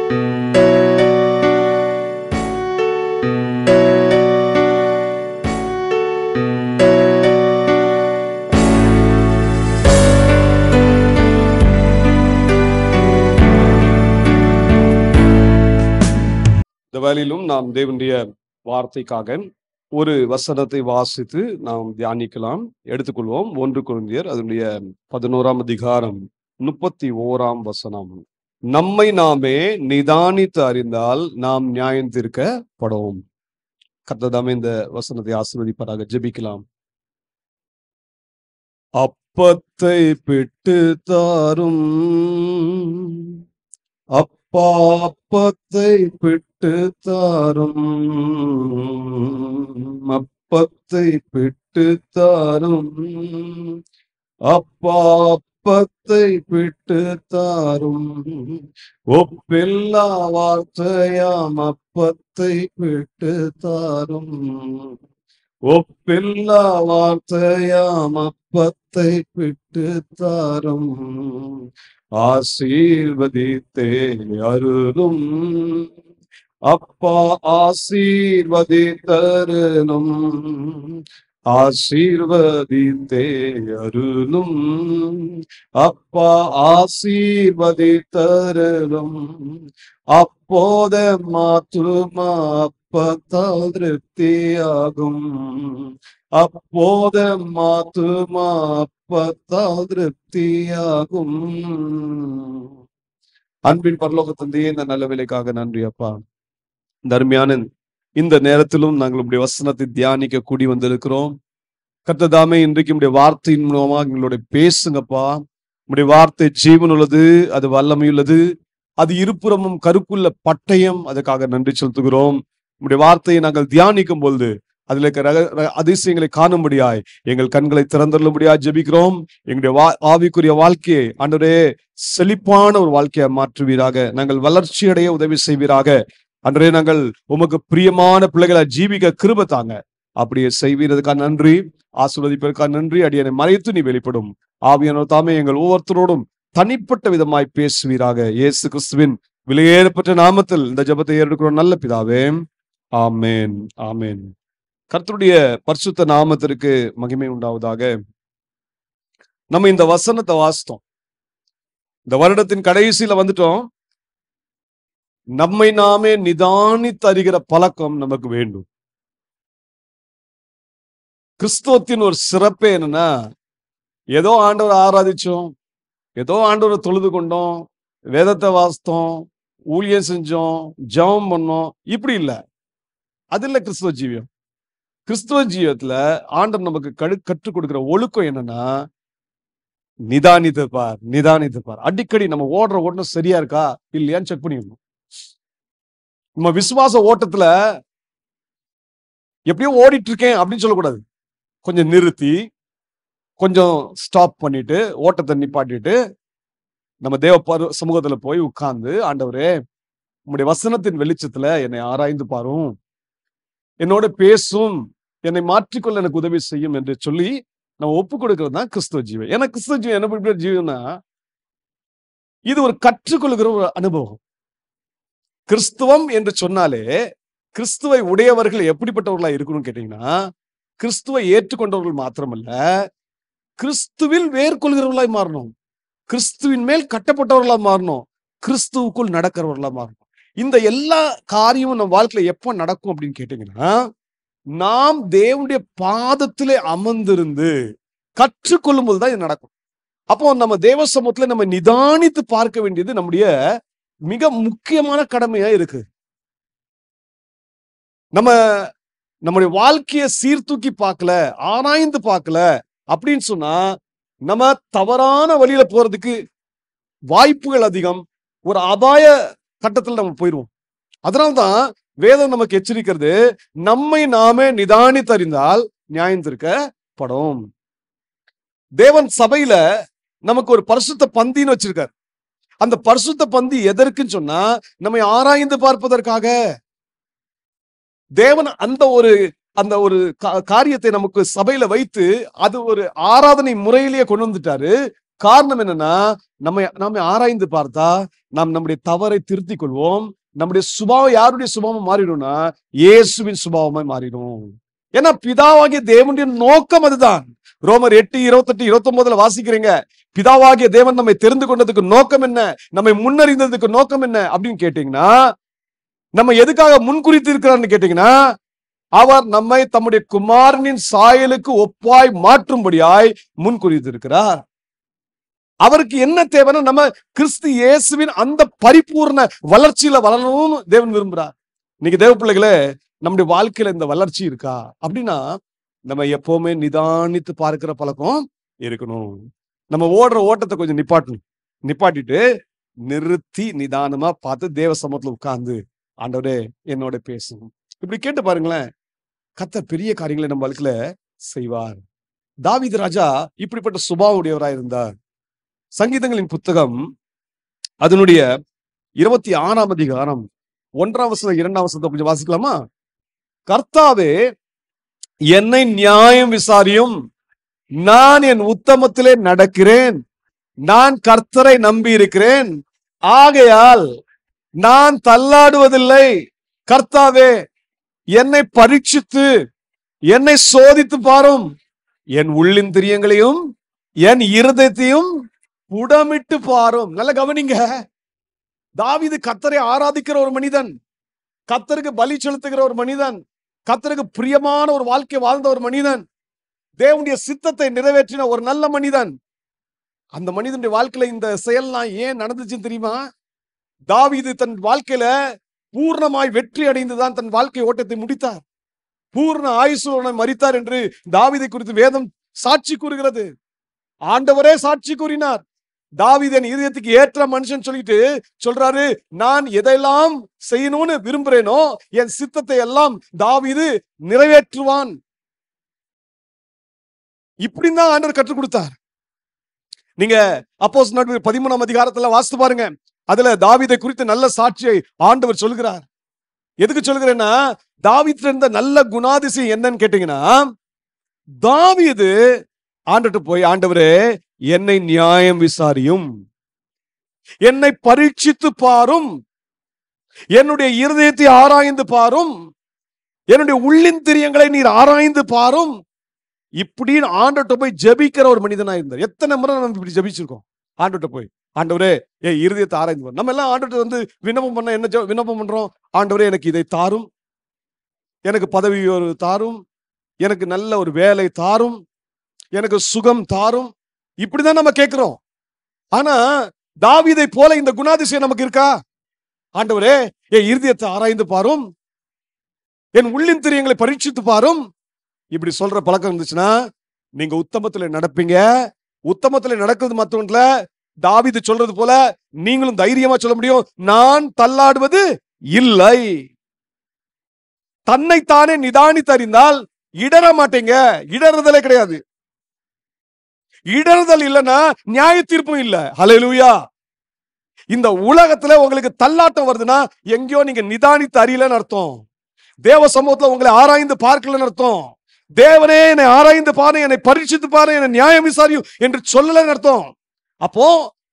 இந்த வேளையிலும் நாம் தேவனுடைய வார்த்தைக்காக ஒரு வசனத்தை வாசித்து நாம் தியானிக்கலாம். எடுத்துக்கொள்வோம். 1 கொரிந்தியர் அதனுடைய 11ஆம் அதிகாரம் 31ஆம் வசனம். நம்மை நாமே நிதானித்து அறிந்தால் நாம் நியாயம் தீர்க்கப்படுவோம். கர்த்தர் தாமே இந்த வசனத்தை ஆசீர்வதிப்பாராக. ஜெபிக்கலாம். அப்பத்தை பிட்டு தாரும், அப்பா அப்பத்தை பிட்டு தாரும், அப்பத்தை பிட்டு தாரும், அப்பா அப்பத்தை பிட்டு தாரும், ஒப்பில்லா வார்த்தையாம் அப்பத்தை பிட்டு தாரும், ஒப்பில்லா வார்த்தையாம் அப்பத்தை பிட்டு தாரும், ஆசீர்வதித்தே அருளும், அப்பா ஆசீர்வதித்தருளும், ஆசீர்வதித்தே அருளும், அப்பா ஆசீர்வதித்தருளும், அப்போத மாத்துமா அப்பத்தால் திருப்தியாகும், அப்போத மாத்துமா அப்பத்தால் திருப்தியாகும். அன்பின் பரலோக தந்தையே, இந்த நல்ல வேலைக்காக நன்றி அப்பா. இந்த அருமையான இந்த நேரத்திலும் நாங்கள் உங்களுடைய வசனத்தை தியானிக்க கூடி வந்திருக்கிறோம். கர்த்தர் தாமே இன்றைக்கு உங்களுடைய வார்த்தையின் மூலமா எங்களோட பேசுங்கப்பா. உங்களுடைய வார்த்தை ஜீவன் உள்ளது, அது வல்லமையுள்ளது, அது இருபுறமும் கருக்குள்ள பட்டயம். அதுக்காக நன்றி செலுத்துகிறோம். உங்களுடைய வார்த்தையை நாங்கள் தியானிக்கும் பொழுது அதில் இருக்கிற அதிசயங்களை காணும்படியாய் எங்கள் கண்களை திறந்தருளும்படியாய் ஜெபிக்கிறோம். எங்களுடைய ஆவிக்குரிய வாழ்க்கையை ஆண்டவரே செழிப்பான ஒரு வாழ்க்கையை மாற்றுவீராக. நாங்கள் வளர்ச்சி அடைய உதவி செய்வீராக. ஆண்டவரே, நாங்கள் உமக்கு பிரியமான பிள்ளைகளை ஜீவிக்க கிருபை தாங்க. அப்படியே செய்வீரதுக்காக நன்றி, ஆசீர்வதிப்பதற்காக நன்றி. அடியனை மறைத்து நீ வெளிப்படும். ஆவியானவர் தாமே எங்கள் ஒவ்வொருத்தரோடும் தனிப்பட்ட விதமாய் பேசுவீராக. இயேசு கிறிஸ்துவின் விலையேறப்பட்ட நாமத்தில் இந்த ஜெபத்தை ஏறெடுக்கிறோம் நல்ல பிதாவே, ஆமேன், ஆமேன். கர்த்தருடைய பரிசுத்த நாமத்திற்கு மகிமை உண்டாவதாக. நம்ம இந்த வசனத்தை வாசித்தோம். இந்த வருடத்தின் கடைசியில வந்துட்டோம். நம்மை நாமே நிதானித்து அறிகிற பழக்கம் நமக்கு வேண்டும். கிறிஸ்துவத்தின் ஒரு சிறப்பே என்னன்னா, ஏதோ ஆண்டவரை ஆராதிச்சோம், ஏதோ ஆண்டவரை தொழுது கொண்டோம், வேதத்தை வாசித்தோம், ஊழியம் செஞ்சோம், ஜெபம் பண்ணோம், இப்படி இல்லை. அது இல்லை கிறிஸ்துவ ஜீவியம். கிறிஸ்துவ ஜீவியத்துல ஆண்டவர் நமக்கு கற்றுக் கொடுக்கிற ஒழுக்கம் என்னன்னா, நிதானித்து பார், நிதானித்து பார். அடிக்கடி நம்ம ஓடுற ஓட்டம் சரியா இருக்கா இல்லையான்னு செக் பண்ணிக்கணும். நம்ம விசுவாச ஓட்டத்துல எப்படியோ ஓடிட்டு இருக்கேன் அப்படின்னு சொல்லக்கூடாது. கொஞ்சம் நிறுத்தி, கொஞ்சம் ஸ்டாப் பண்ணிட்டு, ஓட்டத்தை நிப்பாட்டிட்டு நம்ம தேவ சமூகத்துல போய் உட்கார்ந்து, ஆண்டவரே உம்முடைய வசனத்தின் வெளிச்சத்துல என்னை ஆராய்ந்து பாரும், என்னோட பேசும், என்னை மாற்றிக்கொள்ள எனக்கு உதவி செய்யும் என்று சொல்லி நம்ம ஒப்பு கொடுக்கிறது தான் கிறிஸ்துவ ஜீவன். ஏன்னா கிறிஸ்துவ ஜீவன் என்ன ஜீவனா, இது ஒரு கற்றுக்கொள்கிற ஒரு அனுபவம். கிறிஸ்துவம் என்று சொன்னாலே கிறிஸ்துவை உடையவர்கள் எப்படிப்பட்டவர்களா இருக்கணும்னு கேட்டீங்கன்னா, கிறிஸ்துவை ஏற்றுக்கொண்டவர்கள் மாத்திரமல்ல, கிறிஸ்துவில் வேர்கொள்கிறவர்களாய் மாறணும், கிறிஸ்துவின் மேல் கட்டப்பட்டவர்களா மாறணும், கிறிஸ்துவுக்குள் நடக்கிறவர்களா மாறணும். இந்த எல்லா காரியமும் நம்ம வாழ்க்கையில எப்ப நடக்கும் அப்படின்னு கேட்டீங்கன்னா, நாம் தேவனுடைய பாதத்திலே அமர்ந்திருந்து கற்றுக்கொள்ளும் போதுதான் இது நடக்கும். அப்போ நம்ம தேவ சமூகத்துல நம்ம நிதானித்து பார்க்க வேண்டியது நம்முடைய மிக முக்கியமான கடமையா இருக்கு. நம்முடைய வாழ்க்கையை சீர்தூக்கி பார்க்கல, ஆராய்ந்து பார்க்கல அப்படின்னு சொன்னா நம்ம தவறான வழியில போறதுக்கு வாய்ப்புகள் அதிகம். ஒரு அபாய கட்டத்தில் நம்ம போயிடுவோம். அதனால்தான் வேதம் நமக்கு எச்சரிக்கிறது, நம்மை நாமே நிதானித்தறிந்தால் நியாயம் தீர்க்கப்படும். தேவன் சபையில நமக்கு ஒரு பரிசுத்த பந்தின்னு வச்சிருக்கார். அந்த பரிசுத்த பந்தி எதற்குன்னு சொன்னா, நம்மை ஆராய்ந்து பார்ப்பதற்காக. தேவன் அந்த ஒரு காரியத்தை நமக்கு சபையில வைத்து அது ஒரு ஆராதனை முறையிலேயே கொண்டு வந்துட்டாரு. காரணம் என்னன்னா, நாம ஆராய்ந்து பார்த்தா நாம் நம்முடைய தவறை திருத்திக் கொள்வோம். நம்முடைய சுபாவம் யாருடைய சுபாவம் மாறிடும்னா, இயேசுவின் சுபாவமாய் மாறிடும். ஏன்னா பிதாவாகிய தேவனுடைய நோக்கம் அதுதான். ரோமர் 8:28-29 வாசிக்கிறீங்க. பிதாவாகிய தேவன் நம்மை தெரிந்து கொண்டதுக்கு நோக்கம் என்ன, நம்மை முன்னறிந்ததுக்கு நோக்கம் என்ன அப்படின்னு கேட்டீங்கன்னா, நம்ம எதுக்காக முன்குறித்து இருக்கிறார்னு கேட்டீங்கன்னா, அவர் நம்மை தம்முடைய குமாரனின் சாயலுக்கு ஒப்பாய் மாற்றும்படியாய் முன்குறித்து இருக்கிறார். அவருக்கு என்ன தேவைன்னா, நம்ம கிறிஸ்து இயேசுவின் அந்த பரிபூர்ண வளர்ச்சியில வளரணும்னு தேவன் விரும்புறார். இன்னைக்கு தேவ பிள்ளைகளே, நம்முடைய வாழ்க்கையில இந்த வளர்ச்சி இருக்கா அப்படின்னா, நம்ம எப்பவுமே நிதானித்து பார்க்கிற பழக்கம் இருக்கணும். நம்ம ஓடுற ஓட்டத்தை கொஞ்சம் நிப்பாட்டிட்டு நிறுத்தி நிதானமா பார்த்து தேவ சமூகத்துல உட்கார்ந்து, ஆண்டவரே என்னோட பேசும், இப்படி கேட்டு பாருங்களேன். கர்த்தர் பெரிய காரியங்களை நம்ம வாழ்க்கையில செய்வார். தாவீது ராஜா இப்படிப்பட்ட சுபாவம் உடையவராய் இருந்தார். சங்கீதங்களின் புத்தகம் அதனுடைய 26ஆம் அதிகாரம் 1ஆம் வசனம் 2ஆம் வசனத்தை கொஞ்சம் வாசிக்கலாமா? கர்த்தாவே என்னை நியாயம் விசாரியும், நான் என் உத்தமத்திலே நடக்கிறேன், நான் கர்த்தரை நம்பி இருக்கிறேன், ஆகையால் நான் தள்ளாடுவதில்லை. கர்த்தாவே என்னை பரீட்சித்து என்னை சோதித்து பாரும், என் உள்ளிந்திரியங்களையும் என் இருதயத்தையும் புடமிட்டு பாரும். நல்ல கவனிங்க, தாவீது கர்த்தரை ஆராதிக்கிற ஒரு மனிதன், கர்த்தருக்கு பலி செலுத்துகிற ஒரு மனிதன், கர்த்தருக்கு பிரியமான ஒரு வாழ்க்கை வாழ்ந்த ஒரு மனிதன், தேவனுடைய சித்தத்தை நிறைவேற்றின ஒரு நல்ல மனிதன். அந்த மனிதனுடைய வாழ்க்கையில இந்த செயல்லாம் ஏன் நடந்துச்சுன்னு தெரியுமா? தாவீது தன் வாழ்க்கையில பூர்ணமாய் வெற்றி அடைந்துதான் தன் வாழ்க்கை ஓட்டத்தை முடித்தார். பூர்ண ஆயுசுடன் மரித்தார் என்று தாவீதை குறித்து வேதம் சாட்சி கூறுகிறது. ஆண்டவரே சாட்சி கூறினார். தாவீது என் இதயத்துக்கு ஏற்ற மனுஷன் சொல்லிட்டு சொல்றாரு, நான் எதையெல்லாம் செய்யணும்னு விரும்புறேனோ என் சித்தத்தை எல்லாம் தாவீது நிறைவேற்றுவான். இப்படிதான் ஆண்டவர் கற்றுக் கொடுத்தார். நீங்க அப்போஸ்தலர் 13ஆம் அதிகாரத்துல வாசித்து பாருங்க. அதுல தாவீதை குறித்து நல்ல சாட்சியை ஆண்டவர் சொல்கிறார். எதுக்கு சொல்கிறேன்னா, தாவீதுல இருந்த நல்ல குணாதிசயம் என்னன்னு கேட்டீங்கன்னா, தாவீது ஆண்டவர்ட்ட போய், ஆண்டவரே என்னை நியாயம் விசாரியும், என்னை பரீட்சித்து பாரும், என்னுடைய இருதயத்தை ஆராய்ந்து பாரும், என்னுடைய உள்ளிந்திரியங்களை நீர் ஆராய்ந்து பாரும், இப்படின்னு ஆண்டவர்ட்ட போய் ஜெபிக்கிற ஒரு மனிதனா இருந்தார். எத்தனை முறை நம்ம இப்படி ஜெபிச்சிருக்கோம் ஆண்டவர்ட்ட போய், ஆண்டவரே என் இருதயத்தை ஆராய்ந்து பாரும். நம்ம எல்லாம் ஆண்டவர்ட்ட வந்து விண்ணப்பம் பண்ண என்ன விண்ணப்பம் பண்றோம்? ஆண்டவரே எனக்கு இதை தாரும், எனக்கு பதவி தாரும், எனக்கு நல்ல ஒரு வேலை தாரும், எனக்கு சுகம் தாரும், இப்படிதான் நம்ம கேட்கிறோம். ஆனா தாவீதை போல இந்த குணாதிசயம் நமக்கு இருக்கா? ஆண்டவரே என் இருதயத்தை ஆராய்ந்து பாரும், என் உள்ளிந்திரியங்களை பரீட்சித்து பாரும், இப்படி சொல்ற பழக்கம் இருந்துச்சுன்னா நீங்க உத்தமத்துல நடப்பீங்க. உத்தமத்துல நடக்கிறது மத்தவன்ல தாவீது சொல்றது போல நீங்களும் தைரியமா சொல்ல முடியும், நான் தள்ளாடுவது இல்லை. தன்னைத்தானே நிதானித்து அறிந்தால் இடற மாட்டீங்க. இடறுதலே கிடையாது. இடறுதல் இல்லைன்னா நியாய தீர்ப்பும் இல்ல. ஹல்லேலூயா. இந்த உலகத்துல உங்களுக்கு தள்ளாட்டம் வருதுன்னா எங்கேயோ நீங்க நிதானித்து அறியலன்னு அர்த்தம். தேவ சமூகத்துல உங்களை ஆராய்ந்து பார்க்கலன்னு அர்த்தம். தேவனே என்னை ஆராய்ந்து பாரு, என்னை பரீட்சித்து பாரு, என்னை நியாயம் விசாரியும் என்று சொல்லலன்னு அர்த்தம். அப்போ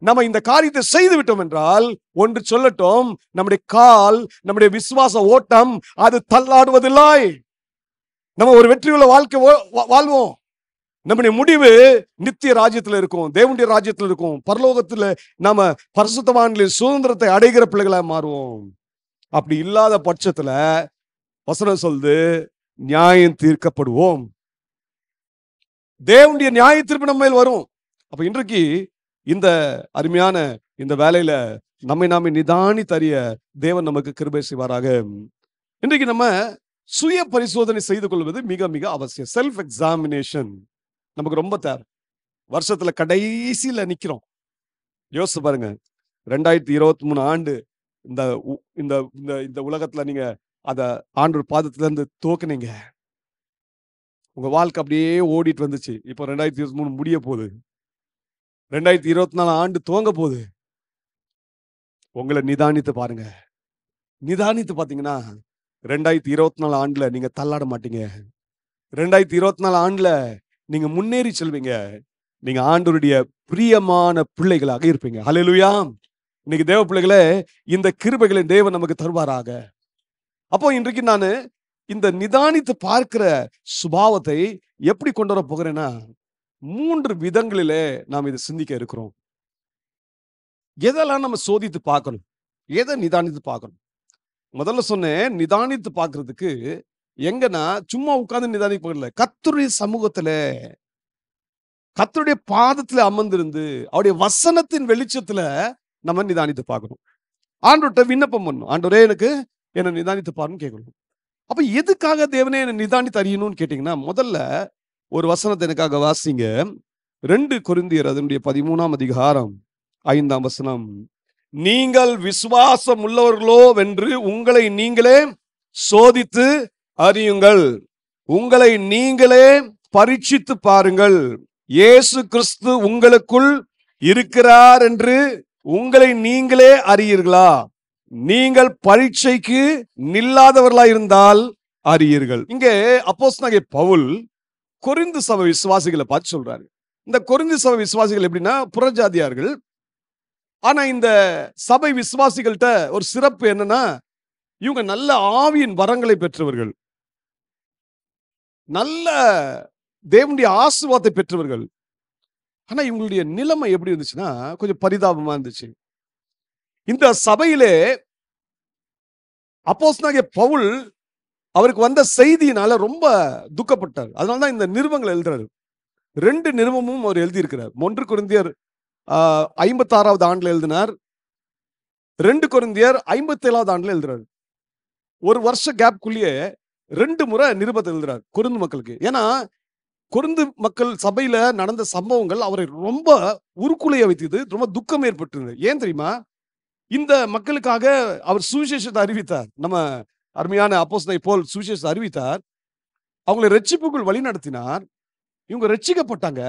நம்ம இந்த காரியத்தை செய்து விட்டோம் என்றால் ஒன்று சொல்லட்டும், நம்முடைய கால், நம்முடைய விசுவாச ஓட்டம் அது தள்ளாடுவதில்லை. நம்ம ஒரு வெற்றியுள்ள வாழ்க்கை வாழ்வோம். நம்முடைய முடிவு நித்திய ராஜ்யத்துல இருக்கும், தேவனுடைய ராஜ்யத்துல இருக்கும். பரலோகத்துல நாம பரிசுத்தவான்களின் சுதந்திரத்தை அடைகிற பிள்ளைகளா மாறுவோம். அப்படி இல்லாத பட்சத்துல வசனம் சொல்லுது, நியாயம் தீர்க்கப்படுவோம். தேவனுடைய நியாய தீர்ப்பு நம்ம மேல் வரும். அப்ப இன்றைக்கு இந்த அருமையான இந்த வேலையில நம்மை நாமே நிதானித்து அறிய தேவன் நமக்கு கிருபை செய்வாராக. இன்றைக்கு நம்ம சுய பரிசோதனை செய்து கொள்வது மிக மிக அவசியம். செல்ஃப் எக்ஸாமினேஷன் நமக்கு ரொம்ப தேவை. வருஷத்துல கடைசியில நிக்கிறோம். யோசிச்சு பாருங்க, 2023 ஆண்டு இந்த இந்த இந்த உலகத்துல நீங்க அத ஆண்டவர் பாதத்துல இருந்து தோக்குனீங்க. உங்க வாழ்க்கை அப்படியே ஓடிட்டு வந்துச்சு. இப்போ 2023 முடிய போகுது. 2024 ஆண்டு துவங்க போகுது. உங்களை நிதானித்து பாருங்க. நிதானித்து பாத்தீங்கன்னா 2024 ஆண்டுல நீங்க தள்ளாட மாட்டீங்க. 2024 ஆண்டுல நீங்க முன்னேறி செல்வீங்க. நீங்க ஆண்டவருடைய பிரியமான பிள்ளைகளாக இருப்பீங்க. ஹல்லேலூயா. இன்னைக்கு தேவ பிள்ளைகளே, இந்த கிருபைகளை தேவன் நமக்கு தருவாராக. அப்போ இன்றைக்கு நான் இந்த நிதானித்து பார்க்கிற சுபாவத்தை எப்படி கொண்டு வர போகிறேன்னா, 3 விதங்களிலே நாம் இதை சிந்திக்க இருக்கிறோம். எதெல்லாம் நம்ம சோதித்து பார்க்கணும், எதை நிதானித்து பார்க்கணும். முதல்ல சொன்னேன், நிதானித்து பார்க்கிறதுக்கு எங்கன்னா சும்மா உட்கார்ந்து நிதானிக்க போகல, கர்த்தருடைய சமூகத்துல, கர்த்தருடைய பாதத்துல அமர்ந்திருந்து அவருடைய வசனத்தின் வெளிச்சத்துல நம்ம நிதானித்து பார்க்கணும். ஆண்டவர்கிட்ட விண்ணப்பம் பண்ணணும். ஆண்டவரே, எனக்கு என்ன நிதானித்து பாருன்னு கேட்கணும். அப்ப எதுக்காக தேவனே என்ன நிதானித்து அறியணும்னு கேட்டீங்கன்னா, முதல்ல ஒரு வசனத்தை எனக்காக வாசிங்க. 2 கொரிந்தியர் அதனுடைய 13ஆம் அதிகாரம் 5ஆம் வசனம். நீங்கள் விசுவாசம் உள்ளவர்களோ வென்று உங்களை நீங்களே சோதித்து அறியுங்கள், உங்களை நீங்களே பரீட்சித்து பாருங்கள், இயேசு கிறிஸ்து உங்களுக்குள் இருக்கிறார் என்று உங்களை நீங்களே அறியீர்களா? நீங்கள் பரீட்சைக்கு நில்லாதவர்களா இருந்தால் அறியீர்கள். இங்கே அப்போஸ்தலனாகிய பவுல் கொரிந்து சபை விசுவாசிகளை பார்த்து சொல்றாரு. இந்த கொரிந்து சபை விசுவாசிகள் எப்படின்னா புறஜாதியார்கள். ஆனா இந்த சபை விசுவாசிகள்கிட்ட ஒரு சிறப்பு என்னன்னா, இவங்க நல்ல ஆவியின் வரங்களை பெற்றவர்கள், நல்ல தேவனுடைய ஆசீர்வாதத்தை பெற்றவர்கள். ஆனா இவங்களுடைய நிலைமை எப்படி இருந்துச்சுன்னா கொஞ்சம் பரிதாபமா இருந்துச்சு. இந்த சபையிலே அப்போஸ்தலனாகிய பவுல் அவருக்கு வந்த செய்தியினால ரொம்ப துக்கப்பட்டார். அதனாலதான் இந்த நிருபங்கள் எழுதுறாரு. 2 நிருபமும் அவர் எழுதியிருக்கிறார். 1 கொரிந்தியர் 56வது ஆண்டுல எழுதினார். 2 கொரிந்தியர் 57வது ஆண்டுல எழுதுறாரு. ஒரு வருஷ கேப்குள்ளேயே 2 முறை நிருபத்தை எழுதுறாரு கொரிந்து மக்களுக்கு. ஏன்னா கொரிந்து மக்கள் சபையில நடந்த சம்பவங்கள் அவரை ரொம்ப உருக்குலைய வைத்தது, ரொம்ப துக்கம் ஏற்பட்டிருந்தது. ஏன் தெரியுமா? இந்த மக்களுக்காக அவர் சுவிசேஷத்தை அறிவித்தார். நம்ம அருமையான அப்போஸ்தலனை போல் சுவிசேஷத்தை அறிவித்தார். அவங்களை ரட்சிப்புக்குள் வழி நடத்தினார். இவங்க ரட்சிக்கப்பட்டாங்க.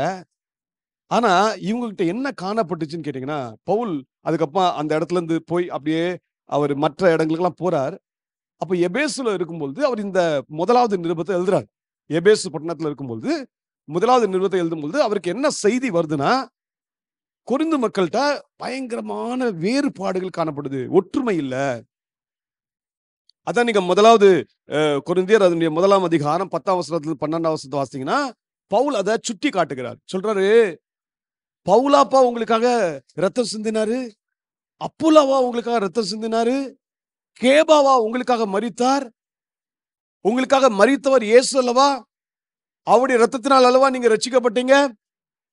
ஆனா இவங்க கிட்ட என்ன காணப்பட்டுச்சுன்னு கேட்டீங்கன்னா, பவுல் அதுக்கப்புறம் அந்த இடத்துல இருந்து போய் அப்படியே அவர் மற்ற இடங்களுக்கெல்லாம் போறார். அப்ப எபேசுல இருக்கும்போது அவர் இந்த முதலாவது நிருபத்தை எழுதுறார். எபேசு பட்டணத்துல இருக்கும்போது முதலாவது நிருபத்தை எழுதும்போது அவருக்கு என்ன செய்தி வருதுன்னா, கொரிந்து மக்கள்கிட்ட பயங்கரமான வேறுபாடுகள் காணப்படுது, ஒற்றுமை இல்ல. அதான் நீங்க முதலாவது கொரிந்தியர் அதனுடைய 1ஆம் அதிகாரம் 10ஆம் வசனத்துல 12ஆம் வசனத்தை வாசித்தீங்கன்னா, பவுல் அதை சுட்டி காட்டுகிறார். சொல்றாரு, பவுலாப்பா உங்களுக்காக ரத்தம் சிந்தினாரு, அப்போலாவா உங்களுக்காக ரத்தம் சிந்தினாரு, கேபாவா உங்களுக்காக மரித்தார், உங்களுக்காக மரித்தவர் இயேசு அல்லவா, அவருடைய ரத்தத்தினால் அல்லவா நீங்க ரட்சிக்கப்பட்டீங்க.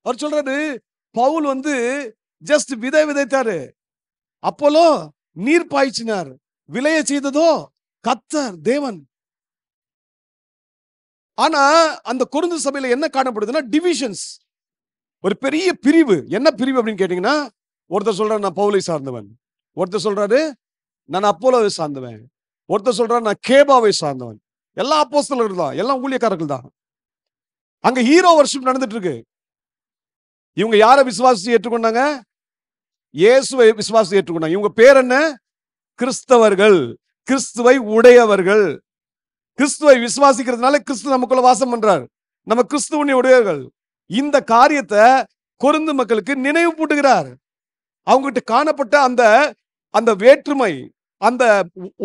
அவர் சொல்றாரு, பவுல் ஜஸ்ட் விதை விதைத்தாரு, அப்போலோ நீர் பாய்ச்சினார், விளைய செய்ததோ கர்த்தர் தேவன். ஆனா அந்த கொரிந்து சபையில என்ன காணப்படுதுன்னா டிவிஷன்ஸ், ஒரு பெரிய பிரிவு. என்ன பிரிவு அப்படின்னு கேட்டீங்கன்னா, ஒருத்தர் சொல்றாரு நான் பவுலை சார்ந்தவன், ஒருத்தர் சொல்றாரு நான் அப்போலோவை சார்ந்தவன், ஒருத்தர் சொல்றாரு நான் கேபாவை சார்ந்தவன். எல்லா அப்போஸ்தலர்கள் தான், எல்லாம் ஊழியக்காரர்கள் தான். அங்க ஹீரோ வர்ஷிப் நடந்துட்டு இருக்கு. இவங்க யாரை விசுவாசி ஏற்றுக்கொண்டாங்க? இயேசுவை விசுவாசி ஏற்றுக்கொண்டாங்க. இவங்க பேர் என்ன? கிறிஸ்தவர்கள், கிறிஸ்துவை உடையவர்கள். கிறிஸ்துவை விசுவாசிக்கிறதுனால கிறிஸ்து நமக்குள்ள வாசம் பண்றார். நம்ம கிறிஸ்துவனை உடையவர்கள். இந்த காரியத்தை கொரிந்து மக்களுக்கு நினைவு கூட்டுகிறார். அவங்ககிட்ட காணப்பட்ட அந்த அந்த வேற்றுமை, அந்த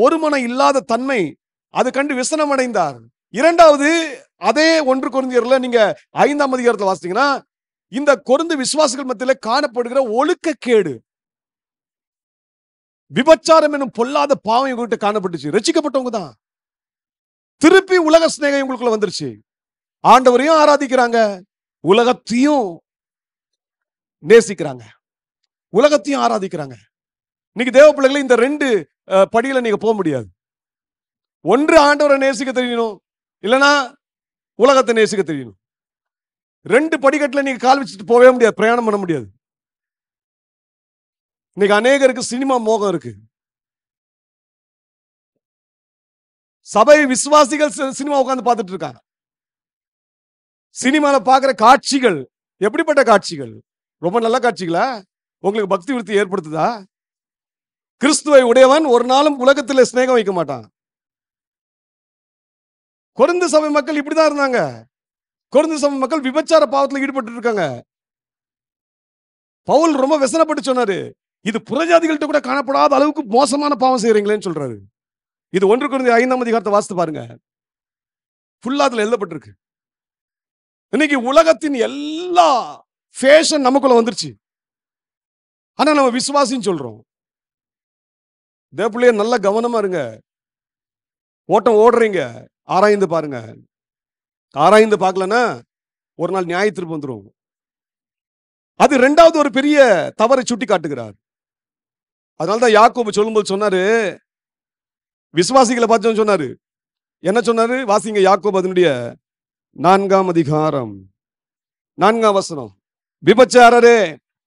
ஒருமனம் இல்லாத தன்மை, அது கண்டு விசனம் அடைந்தார். இரண்டாவது, அதே 1 கொரிந்தியர்ல நீங்க 5ஆம் அதிகாரத்துல வாசித்தீங்கன்னா, இந்த கொரிந்து விசுவாசிகள் மத்தியில காணப்படுகிற ஒழுக்கக்கேடு, விபச்சாரம் என்னும் பொல்லாத பாவம் இவங்ககிட்ட காணப்பட்டுச்சு. ரட்சிக்கப்பட்டவங்க தான். திருப்பி உலக சிநேகம் இவங்களுக்குள்ள வந்துருச்சு. ஆண்டவரையும் ஆராதிக்கிறாங்க, உலகத்தையும் நேசிக்கிறாங்க, உலகத்தையும் ஆராதிக்கிறாங்க. இன்னைக்கு தேவ பிள்ளைகளை இந்த 2 படியில நீங்க போக முடியாது. ஒன்று ஆண்டவரை நேசிக்க தெரியணும், இல்லைன்னா உலகத்தை நேசிக்க தெரியணும். 2 படிக்கட்டுல நீங்க கால் வச்சுட்டு போகவே முடியாது, பிரயாணம் பண்ண முடியாது. இன்னைக்கு அநேகருக்கு சினிமா மோகம் இருக்கு. சபை விசுவாசிகள் சினிமா உட்கார்ந்து பார்த்துட்டு இருக்காங்க. சினிமால பார்க்கிற காட்சிகள் எப்படிப்பட்ட காட்சிகள்? ரொம்ப நல்ல காட்சிகளா? உங்களுக்கு பக்தி விருத்தி ஏற்படுத்துதா? கிறிஸ்துவை உடையவன் ஒரு நாளும் உலகத்தில் சிநேகம் வைக்க மாட்டான். கொரிந்து சபை மக்கள் இப்படிதான் இருந்தாங்க. கொரிந்து சபை மக்கள் விபச்சார பாவத்தில் ஈடுபட்டு இருக்காங்க. பவுல் ரொம்ப व्यसனப்பட்டு சொன்னாரு, இது புறஜாதிகள்கிட்ட கூட காணப்படாத அளவுக்கு மோசமான பாவம் செய்யறீங்களேன்னு சொல்றாரு. இது 1 கொரிந்தியர் 5ஆம் அதிகாரத்தை வாசித்து பாருங்க. ஃபுல்லா அதுல எழுதப்பட்டிருக்கு. இன்னைக்கு உலகத்தின் எல்லா ஃபேஷன் நமக்குள்ள வந்துருச்சு. ஆனா நம்ம விசுவாசின்னு சொல்றோம். தேவப்பிள்ளையே நல்ல கவனமா இருங்க. ஓட்டம் ஓடுறீங்க, ஆராய்ந்து பாருங்க. ஆராய்ந்து பார்க்கலன்னா ஒரு நாள் நியாய தீர்ப்பு வந்துரும். அது 2வது ஒரு பெரிய தவறை சுட்டி காட்டுகிறார். அதனாலதான் யாக்கோபு சொல்லும்போது சொன்னாரு, விசுவாசிகளை பார்த்து சொன்னாரு. என்ன சொன்னாரு? வாசிங்க யாக்கோபு அதனுடைய 4ஆம் அதிகாரம் 4ஆம் வசனம். விபச்சாரரே,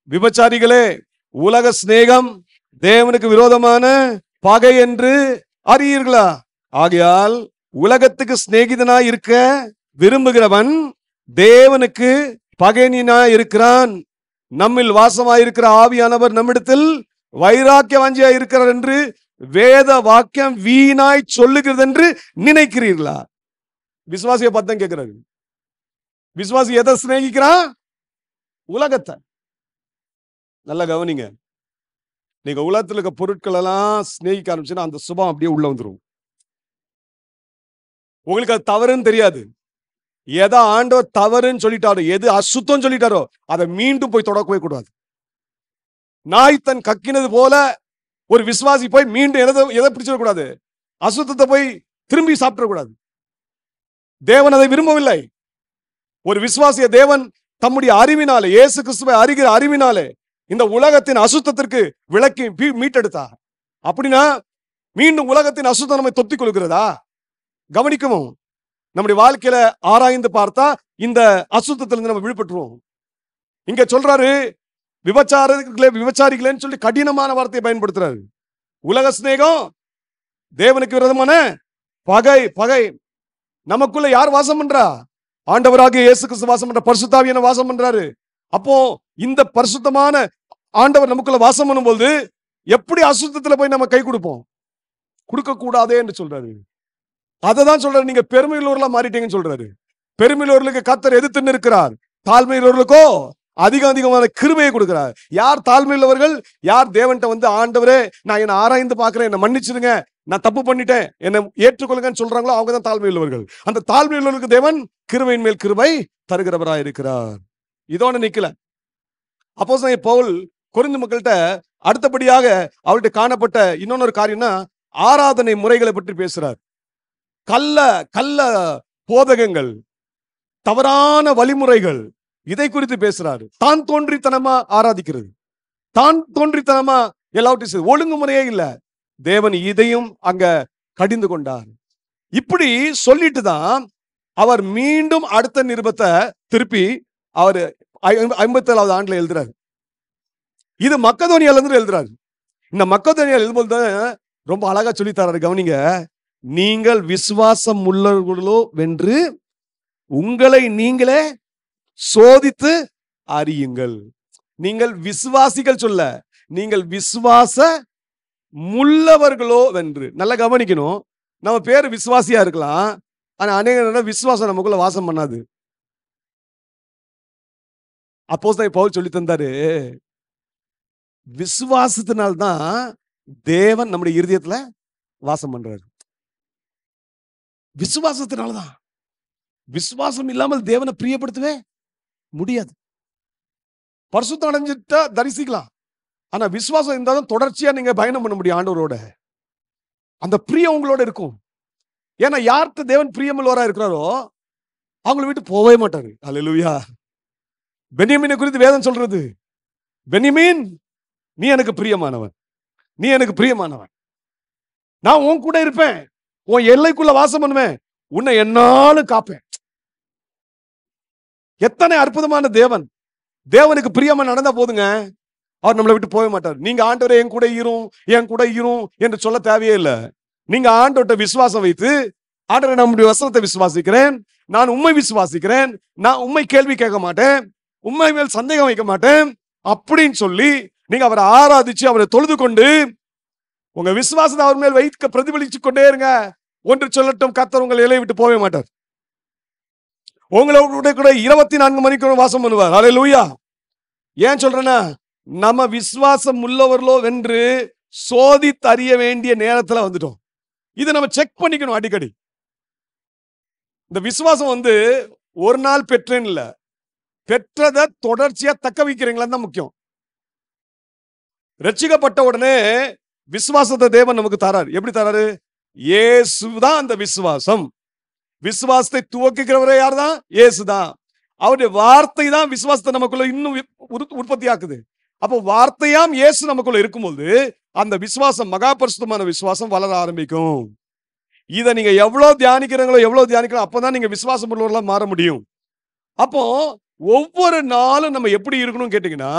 விபச்சாரிகளே, உலக சிநேகம் தேவனுக்கு விரோதமான பகை என்று அறியீர்களா? ஆகையால் உலகத்துக்கு சிநேகிதனாய் இருக்க விரும்புகிறவன் தேவனுக்கு பகைஞனாய் இருக்கிறான். நம்மில் வாசமாயிருக்கிற ஆவியானவர் நம்மிடத்தில் வைராக்கிய வாஞ்சியா இருக்கிறார் என்று வேத வாக்கியம் வீணாய் சொல்லுகிறது என்று நினைக்கிறீர்களா? விசுவாசியை பார்த்து தான் கேட்கிறாரு. விசுவாசி எதை சிநேகிக்கிறான்? உலகத்தை. நல்லா கவனிங்க. நீங்க உலகத்தில் இருக்க பொருட்கள் எல்லாம் சிநேகிக்க ஆரம்பிச்சுன்னா அந்த சுபம் அப்படியே உள்ள வந்துடும். உங்களுக்கு அது தவறுன்னு தெரியாது. எதை ஆண்டவர் தவறுன்னு சொல்லிட்டாரோ, எது அசுத்தம் சொல்லிட்டாரோ அதை மீண்டும் போய் தொடக்கவே கூடாது. நாய் தன் கக்கினது போல ஒரு விசுவாசி போய் மீண்டும் எதை பிடிச்சிடக்கூடாது? அசுத்தத்தை போய் திரும்பி சாப்பிடக்கூடாது. தேவன் அதை விரும்பவில்லை. ஒரு விசுவாசிய தேவன் தம்முடைய அறிவினாலே, இயேசு கிறிஸ்துவை அறிகிற அறிவினாலே இந்த உலகத்தின் அசுத்தத்திற்கு விலக்கி மீட்டெடுத்தார். அப்படின்னா மீண்டும் உலகத்தின் அசுத்தம் நம்மை தொத்திக் கொள்கிறதா? கவனிக்கவும். நம்முடைய வாழ்க்கையில ஆராய்ந்து பார்த்தா இந்த அசுத்தத்திலிருந்து நம்ம விடுபட்டுருவோம். இங்க சொல்றாரு, விபச்சாரிகளேன்னு சொல்லி கடினமான வார்த்தையை பயன்படுத்துறாரு. உலக சிநேகம் தேவனுக்கு விரோதமான பகை. பகை நமக்குள்ள யார் வாசம் பண்றா? ஆண்டவராகிய இயேசு கிறிஸ்து வாசம் பண்ற, பரிசுத்த ஆவியான வாசம் பண்றாரு. அப்போ இந்த பரிசுத்தமான ஆண்டவர் நமக்குள்ள வாசம் பண்ணும்போது எப்படி அசுத்தத்துல போய் நம்ம கை கொடுப்போம்? கொடுக்க கூடாதே என்று சொல்றாரு. அததான் சொல்றாரு, நீங்க பெருமையுள்ளவர்களா மாறிட்டீங்கன்னு சொல்றாரு. பெருமையுள்ளவர்களுக்கு கர்த்தர் எதிர்த்து இருக்கிறார், தாழ்மையுள்ளவர்களுக்கோ அதிகமான கிருபையை கொடுக்கிறார். யார் தாழ்மையுள்ளவர்கள்? யார் தேவன்கிட்ட வந்து ஆண்டவரே நான் என்ன ஆராய்ந்து பார்க்கிறேன், என்ன மன்னிச்சிருங்க, நான் தப்பு பண்ணிட்டேன், என்னை ஏற்றுக்கொள்ளுங்கன்னு சொல்றாங்களோ அவங்க தான் தாழ்மையுள்ளவர்கள். அந்த தாழ்மையுள்ளவர்களுக்கு தேவன் கிருபையின் மேல் கிருபை தருகிறவராய் இருக்கிறார். இதோட நிக்கல. அப்போஸ்தலன் பவுல் கொரிந்து மக்கள்கிட்ட அடுத்தபடியாக அவர்கிட்ட காணப்பட்ட இன்னொரு காரியம்னா ஆராதனை முறைகளை பற்றி பேசுறார். கள்ள போதகங்கள், தவறான வழிமுறைகள், இதை குறித்து பேசுறாரு. தான் தோன்றித்தனமா ஆராதிக்கிறது, தான் தோன்றித்தனமா எல்லாவற்றையும் ஒழுங்குமுறையே இல்ல. தேவன் இதையும் அங்க கடிந்து கொண்டார். இப்படி சொல்லிட்டு தான் அவர் மீண்டும் அடுத்த நிருபத்தை திருப்பி அவர் 57வது ஆண்டுல எழுதுறாரு. இது மக்கதோனியால இருந்து எழுதுறாரு. இந்த மக்கதோனியால எழுதும்போது ரொம்ப அழகா சொல்லி தராரு. கவனிங்க. நீங்கள் விசுவாசம் உள்ளவர்களோ வென்று உங்களை நீங்களே சோதித்து அறியுங்கள். நீங்கள் விசுவாசிகள் சொல்ல, நீங்கள் விசுவாச முள்ளவர்களோ வென்று. நல்லா கவனிக்கணும். நம்ம பேரு விசுவாசியா இருக்கலாம், ஆனா அநேக விசுவாசம் நமக்குள்ள வாசம் பண்ணாது. அப்போஸ்தலன் பவுல் சொல்லி தந்தாரு, விசுவாசத்தினால்தான் தேவன் நம்முடைய இருதயத்துல வாசம் பண்றாரு. விசுவாசத்தினால்தான். விசுவாசம் இல்லாமல் தேவனை பிரியப்படுத்தவே முடியாது. பரிசுத்தம் அடைஞ்சிட்டா தரிசிக்கலாம், ஆனா விசுவாசம் இருந்தாலும் தொடர்ச்சியா நீங்க பயணம் பண்ண முடியும் ஆண்டவரோட. அந்த பிரியம் உங்களோட இருக்கும். ஏன்னா யார்கிட்ட தேவன் பிரியமுள்ளவரா இருக்கிறாரோ அவங்களை விட்டு போகவே மாட்டாரு. அல்லேலூயா. பென்யமீனை குறித்து வேதம் சொல்றது, பென்யமீன் நீ எனக்கு பிரியமானவன், நீ எனக்கு பிரியமானவன், நான் உன் கூட இருப்பேன், உன் எல்லைக்குள்ள வாசம் பண்ணுவேன், உன்னை என்னாலும் காப்பேன். எத்தனை அற்புதமான தேவன். தேவனுக்கு பிரியமா நடந்தா போதுங்க, அவர் நம்மளை விட்டு போக மாட்டார். நீங்க ஆண்டவரே என் கூட இரும் என்று சொல்ல தேவையே இல்லை. நீங்க ஆண்டவர்கிட்ட விசுவாசம் வைத்து, ஆண்டவரே நம்முடைய வசனத்தை விசுவாசிக்கிறேன், நான் உண்மை விசுவாசிக்கிறேன், நான் உண்மை கேள்வி கேட்க மாட்டேன், உண்மை மேல் சந்தேகம் வைக்க மாட்டேன் அப்படின்னு சொல்லி நீங்க அவரை ஆராதிச்சு அவரை தொழுது கொண்டு உங்க விசுவாசத்தை அவர் மேல் வைக்க பிரதிபலிச்சு கொண்டே இருங்க. ஒன்று சொல்லட்டும், கர்த்தர் உங்களை இலையை விட்டு போக மாட்டார். உங்களோட கூட 24 மணிக்கு வாசம் பண்ணுவார். அல்லேலூயா. ஏன் சொல்றேன்னா நம்ம விசுவாசம் உள்ளவர்களோ வென்று சோதித்து அறிய வேண்டிய நேரத்துல வந்துட்டோம். இதை நம்ம செக் பண்ணிக்கணும் அடிக்கடி. இந்த விசுவாசம் ஒரு நாள் பெற்றேன்னு இல்ல, பெற்றதை தொடர்ச்சியா தக்க வைக்கிறீங்களா தான் முக்கியம். ரட்சிக்கப்பட்ட உடனே விசுவாசத்தை தேவன் நமக்கு தராரு. எப்படி தராரு? இயேசுதான் அந்த விசுவாசம். விசுவாசத்தை துவக்குகிறவரே யார்தான்? இயேசுதான். அவருடைய வார்த்தை தான் விசுவாசத்தை நமக்குள்ள இன்னும் உற்பத்தி ஆக்குது. அப்போ வார்த்தையாம் இயேசு நமக்குள்ள இருக்கும்போது அந்த விசுவாசம், மகா பரிசுத்தமான விசுவாசம் வளர ஆரம்பிக்கும். இதை நீங்க எவ்வளவு தியானிக்கிறீங்களோ அப்பதான் நீங்க விசுவாசம் உள்ளவர்களா மாற முடியும். அப்போ ஒவ்வொரு நாளும் நம்ம எப்படி இருக்கணும் கேட்டீங்கன்னா,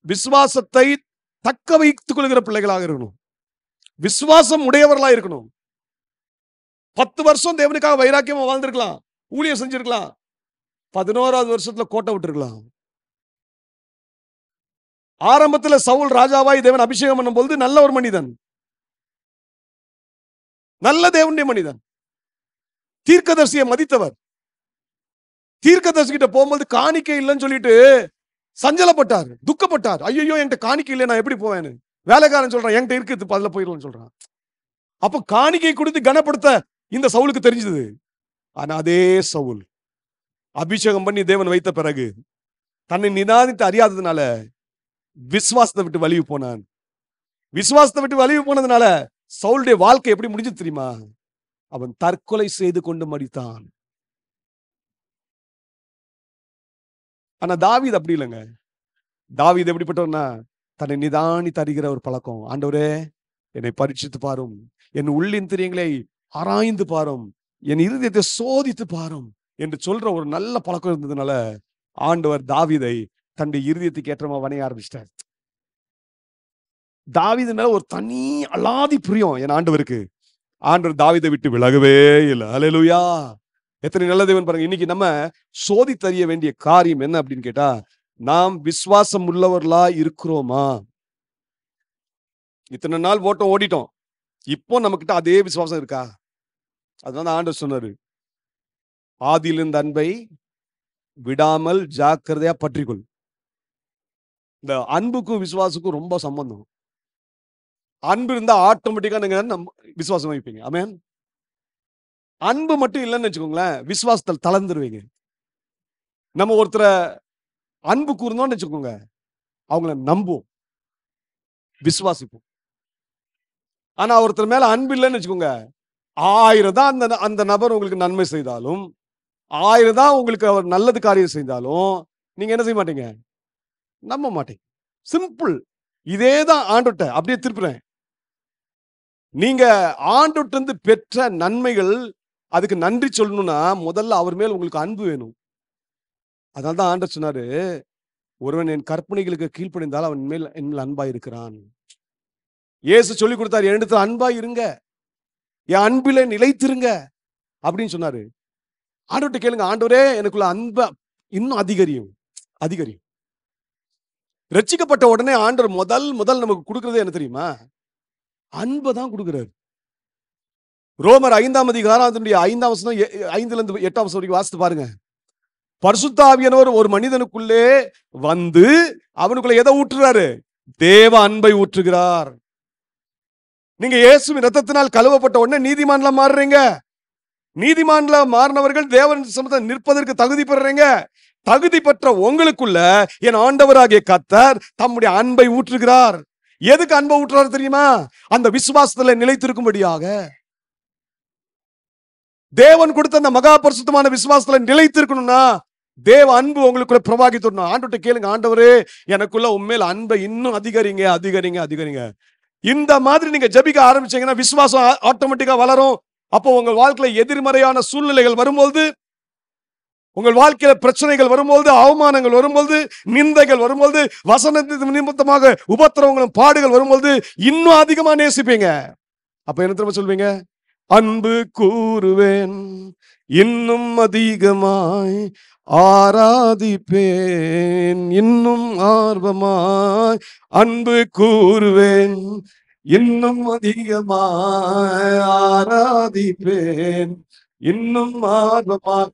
விசுவாசத்தை தக்க வைத்துக் கொள்கிற பிள்ளைகளாக இருக்கணும். விசுவாசம் உடையவர்களா இருக்கணும். 10 வருஷம் தேவனுக்காக வைராக்கியமா வாழ்ந்திருக்கலாம், ஊழியம் செஞ்சிருக்கலாம். 11வது வருஷத்துல கோட்டை விட்டுருக்கலாம். ஆரம்பத்துல சவுல் ராஜாவாய் தேவன் அபிஷேகம் பண்ணும் பொழுது நல்ல ஒரு மனிதன், நல்ல தேவனுடைய மனிதன், தீர்க்கதரிசியை மதித்தவர். தீர்க்கதரிசி கிட்ட போகும்போது காணிக்கை இல்லைன்னு சொல்லிட்டு சஞ்சலப்பட்டார், துக்கப்பட்டார். ஐயோ என்கிட்ட காணிக்கை இல்லை, நான் எப்படி போவேன்னு. வேலைக்காரன் சொல்றான், என்கிட்ட இருக்குது, அதுல போயிடலாம்னு சொல்றான். அப்ப காணிக்கை கொடுத்து கனப்படுத்த இந்த சவுலுக்கு தெரிஞ்சது. ஆனா அதே சவுல் அபிஷேகம் பண்ணி தேவன் வைத்த பிறகு தன்னை நிதானித்து அறியாததுனால விசுவாசத்தை விட்டு வலிவு போனான். விசுவாசத்தை விட்டு வலிவு போனதுனால சவுலுடைய வாழ்க்கை எப்படி முடிஞ்சது தெரியுமா? அவன் தற்கொலை செய்து கொண்டு மரித்தான். ஆனா தாவீது அப்படி இல்லைங்க. தாவீது எப்படிப்பட்டவனா? தன்னை நிதானித்து அறிகிற ஒரு பழக்கம். ஆண்டவரே என்னை பரீட்சித்து பாரும், என் உள்ளின் திரியங்களை ஆராய்ந்து பாரும், என் இருதயத்தை சோதித்து பாரும் என்று சொல்ற ஒரு நல்ல பழக்கம் இருந்ததுனால ஆண்டவர் தாவீதை தன்னுடைய இருதயத்துக்கு ஏற்றமா வணைய ஆரம்பிச்சிட்டார். தாவீது மேல ஒரு தனி அலாதி பிரியம் என் ஆண்டவருக்கு. ஆண்டவர் தாவீதை விட்டு விலகவே இல்லை. அல்லேலூயா! எத்தனை நல்ல தேவன் பாருங்க. இன்னைக்கு நம்ம சோதித்தறிய வேண்டிய காரியம் என்ன அப்படின்னு கேட்டா, நாம் விசுவாசம் உள்ளவர்களா இருக்கிறோமா? இத்தனை நாள் ஓட்டம் ஓடிட்டோம், இப்போ நம்ம கிட்ட அதே விசுவாசம் இருக்கா? அதனால ஆண்டவர் சொன்னாரு, ஆதியில் இருந்த அன்பை விடாமல் ஜாக்கிரதையா பற்றிக்கொள். இந்த அன்புக்கும் விசுவாசத்துக்கும் ரொம்ப சம்பந்தம். அன்பு இருந்தா ஆட்டோமேட்டிக்கா நீங்க விசுவாசம் வைப்பீங்க. ஆமென். அன்பு மட்டும் இல்லைன்னு வச்சுக்கோங்களேன், விசுவாசத்தில் தளர்ந்துருவீங்க. நம்ம ஒருத்தரை அன்பு கூர்ந்தோம்னு வச்சுக்கோங்க, அவங்கள நம்புவோம், விசுவாசிப்போம். ஆனா ஒருத்தர் மேல அன்பு இல்லைன்னு வச்சுக்கோங்க, 1000 தான் அந்த நபர் உங்களுக்கு நன்மை செய்தாலும், 1000 தான் உங்களுக்கு அவர் நல்லது காரியம் செய்தாலும் நீங்க என்ன செய்ய மாட்டீங்க? நம்ப மாட்டீங்க. சிம்பிள். இதே தான் ஆண்டவர்ட்ட அப்படியே திருப்புறேன். நீங்க ஆண்டவர்ட்ட இருந்து பெற்ற நன்மைகள், அதுக்கு நன்றி சொல்லணும்னா முதல்ல அவர் மேல் உங்களுக்கு அன்பு வேணும். அதனால தான் ஆண்டவர் சொன்னாரு, ஒருவன் என் கற்பனைகளுக்கு கீழ்ப்படிந்தால் அவன் மேல் என் மேல் அன்பா இருக்கிறான். இயேசு சொல்லி கொடுத்தாரு, என்னிடத்துல அன்பா இருங்க, என் அன்பில நிலைத்திருங்க அப்படின்னு சொன்னாரு. ஆண்டவர்ட்ட கேளுங்க, ஆண்டவரே எனக்குள்ள அன்ப இன்னும் அதிகரியும். ரட்சிக்கப்பட்ட உடனே ஆண்டவர் முதல் நமக்கு கொடுக்கிறது என்ன தெரியுமா? அன்பை தான் கொடுக்கிறார். ரோமர் 5ஆம் அதிகாரம் 5ஆம் வசனம் 5ல இருந்து 8ஆம் வசனம் வரைக்கும் வாசித்து பாருங்க. பரிசுத்த ஆவியானவர் ஒரு மனிதனுக்குள்ளே வந்து அவனுக்குள்ள எதை ஊற்றுறாரு? தேவ அன்பை ஊற்றுகிறார். நீங்க இயேசுவின் இரத்தத்தினால் கழுவப்பட்ட உடனே நீதிமான்ல மாறுறீங்க. நீதிமான்ல மாறினவர்கள் தேவன் சமூகத்தில் நிற்பதற்கு தகுதி பெறுறீங்க. தகுதி பெற்ற உங்களுக்குள்ள என் ஆண்டவராகிய கர்த்தர் தம்முடைய அன்பை ஊற்றுகிறார். எதுக்கு அன்பை ஊற்றுறாரு தெரியுமா? அந்த விசுவாசத்துல நிலைத்திருக்கும்படியாக. தேவன் கொடுத்த அந்த மகா பரிசுத்தமான விசுவாசத்துல நிலைத்திருக்கணும்னா தேவ அன்பு உங்களுக்குள்ள பிரவாகித்தணும். ஆண்டவர்ட்ட கேளுங்க, ஆண்டவரே எனக்குள்ள உண்மையில அன்பை இன்னும் அதிகரிங்க. இந்த மாதிரி நீங்க ஜெபிக்க ஆரம்பிச்சீங்கன்னா விசுவாசம் ஆட்டோமேட்டிக்கா வளரும். அப்போ உங்க வாழ்க்கையில எதிர்மறையான சூழ்நிலைகள் வரும்போது, உங்கள் வாழ்க்கையில பிரச்சனைகள் வரும்போது, அவமானங்கள் வரும்போது, நிந்தைகள் வரும்போது, வசனத்தின் நிமித்தமாக உபத்திரவங்களும் பாடுகள் வரும்போது இன்னும் அதிகமா நேசிப்பீங்க. அப்ப என்ன திரும்ப சொல்வீங்க? அன்பு கூறுவேன், இன்னும் அதிகமாய் ஆராதிப்பேன், இன்னும் ஆர்வமாய் அன்பு கூறுவேன், இன்னும் அதிகமாய் ஆராதிப்பேன், இன்னும் ஆர்வமாய்.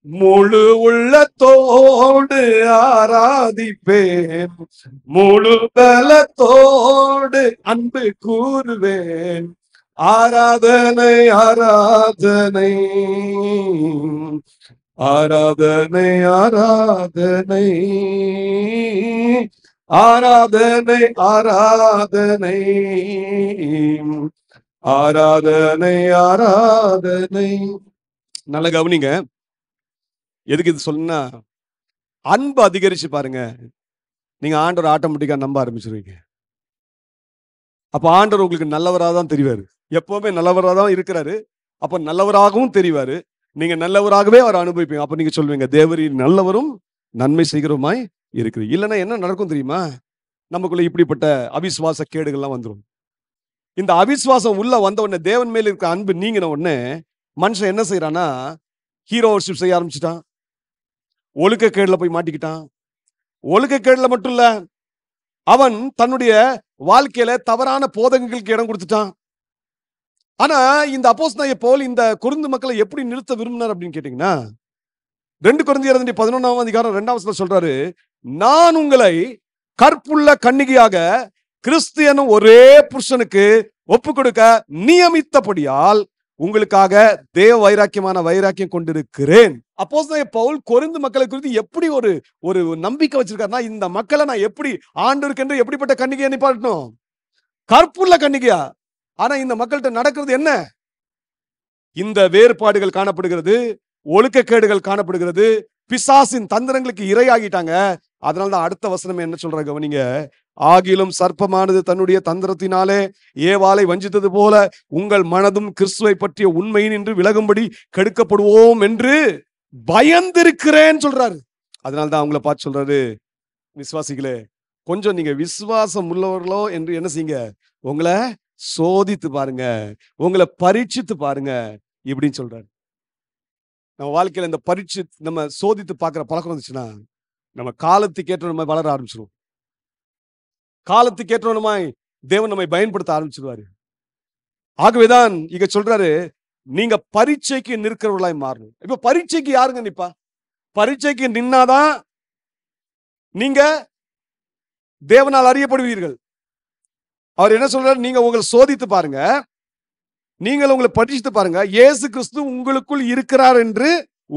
முழு உள்ளத்தோடு ஆராதிப்பேன், முழு பலத்தோடு அன்பு கூறுவேன். ஆராதனை ஆராதனை ஆராதனை ஆராதனை ஆராதனை ஆராதனை ஆராதனை ஆராதனை. நல்ல கவனிங்க, எதுக்கு இது சொல்லுன்னா, அன்பு அதிகரிச்சு பாருங்க, நீங்க ஆண்டவர் ஆட்டோமேட்டிக்கா நம்ப ஆரம்பிச்சிருவீங்க. அப்ப ஆண்டவர் உங்களுக்கு நல்லவராக தான் தெரிவாரு, எப்பவுமே நல்லவராக தான் இருக்கிறாரு. அப்ப நல்லவராகவும் தெரிவாரு, நீங்க நல்லவராகவே அவர் அனுபவிப்பீங்க. அப்ப நீங்க சொல்வீங்க, தேவரீர் நல்லவரும் நன்மை செய்கிறோமாய் இருக்குது. இல்லைன்னா என்ன நடக்கும் தெரியுமா? நமக்குள்ள இப்படிப்பட்ட அவிசுவாச கேடுகள்லாம் வந்துடும். இந்த அவிசுவாசம் உள்ள வந்த உடனே, தேவன் மேல இருக்க அன்பு நீங்கின உடனே மனுஷன் என்ன செய்யறானா, ஹீரோ வர்ஷிப் செய்ய ஆரம்பிச்சுட்டான், ஒழுக்கக்கேடுல போய் மாட்டிக்கிட்டான். ஒழுக்கக்கேடுல மட்டும் இல்ல, அவன் தன்னுடைய வாழ்க்கையில தவறான போதகங்களுக்கு இடம் கொடுத்துட்டான். ஆனா இந்த அப்போஸ்தலனாகிய பவுல் இந்த கொரிந்து மக்களை எப்படி நிறுத்த விரும்பினார் அப்படின்னு கேட்டீங்கன்னா, 2 கொரிந்தியர் 11ஆம் அதிகாரம் 2ஆம் வசனத்துல சொல்றாரு, நான் உங்களை கற்புள்ள கன்னிகையாக கிறிஸ்து எனும் ஒரே புருஷனுக்கு ஒப்பு கொடுக்க நியமித்தபடியால் உங்களுக்காக தேவ வைராக்கியம் கொண்டிருக்கிறேன். அப்போஸ்தலனாகிய பவுல் கொரிந்து மக்களை குறித்து எப்படி ஒரு நம்பிக்கை வச்சிருக்காருன்னா, இந்த மக்களை நான் எப்படி ஆண்டவருக்கென்று எப்படிப்பட்ட கன்னிகையை நிப்பாட்டணும்? கற்புள்ள கன்னிகையா. ஆனா இந்த மக்கள்கிட்ட நடக்கிறது என்ன? இந்த வேறுபாடுகள் காணப்படுகிறது, ஒழுக்கக்கேடுகள் காணப்படுகிறது, பிசாசின் தந்திரங்களுக்கு இரையாகிட்டாங்க. அதனாலதான் அடுத்த வசனம் என்ன சொல்ற கவனிங்க, ஆகிலும் சர்ப்பமானது தன்னுடைய தந்திரத்தினாலே ஏவாளை வஞ்சித்தது போல உங்கள் மனதும் கிறிஸ்துவை பற்றிய உண்மையினின்று விலகும்படி கெடுக்கப்படுவோம் என்று பயந்திருக்கிறேன் சொல்றாரு. அதனால்தான் அவங்கள பார்த்து சொல்றாரு, விசுவாசிகளே, கொஞ்சம் நீங்க விசுவாசம் உள்ளவர்களோ என்று என்ன செய்யுங்க, உங்களை சோதித்து பாருங்க, உங்களை பரீட்சித்து பாருங்க இப்படின்னு சொல்றாரு. நம்ம வாழ்க்கையில இந்த பரீட்சை நம்ம சோதித்து பார்க்கிற பழக்கம் வந்துச்சுன்னா, நம்ம காலத்துக்கு ஏற்றவனமாய் வளர ஆரம்பிச்சிடும், காலத்துக்கு ஏற்றவனமாய் தேவன் நம்மை பயன்படுத்த ஆரம்பிச்சிருவாரு. ஆகவேதான் இங்க சொல்றாரு, நீங்க பரீட்சைக்கு நிற்கிறவர்களாய் மாறணும். இப்ப பரீட்சைக்கு யாருங்க நிப்பா? பரீட்சைக்கு நின்னாதான் நீங்க தேவனால் அறியப்படுவீர்கள். அவர் என்ன சொல்றாரு, நீங்க உங்களை சோதித்து பாருங்க, நீங்கள் உங்களை பரீட்சித்து பாருங்க, இயேசு கிறிஸ்து உங்களுக்குள் இருக்கிறார் என்று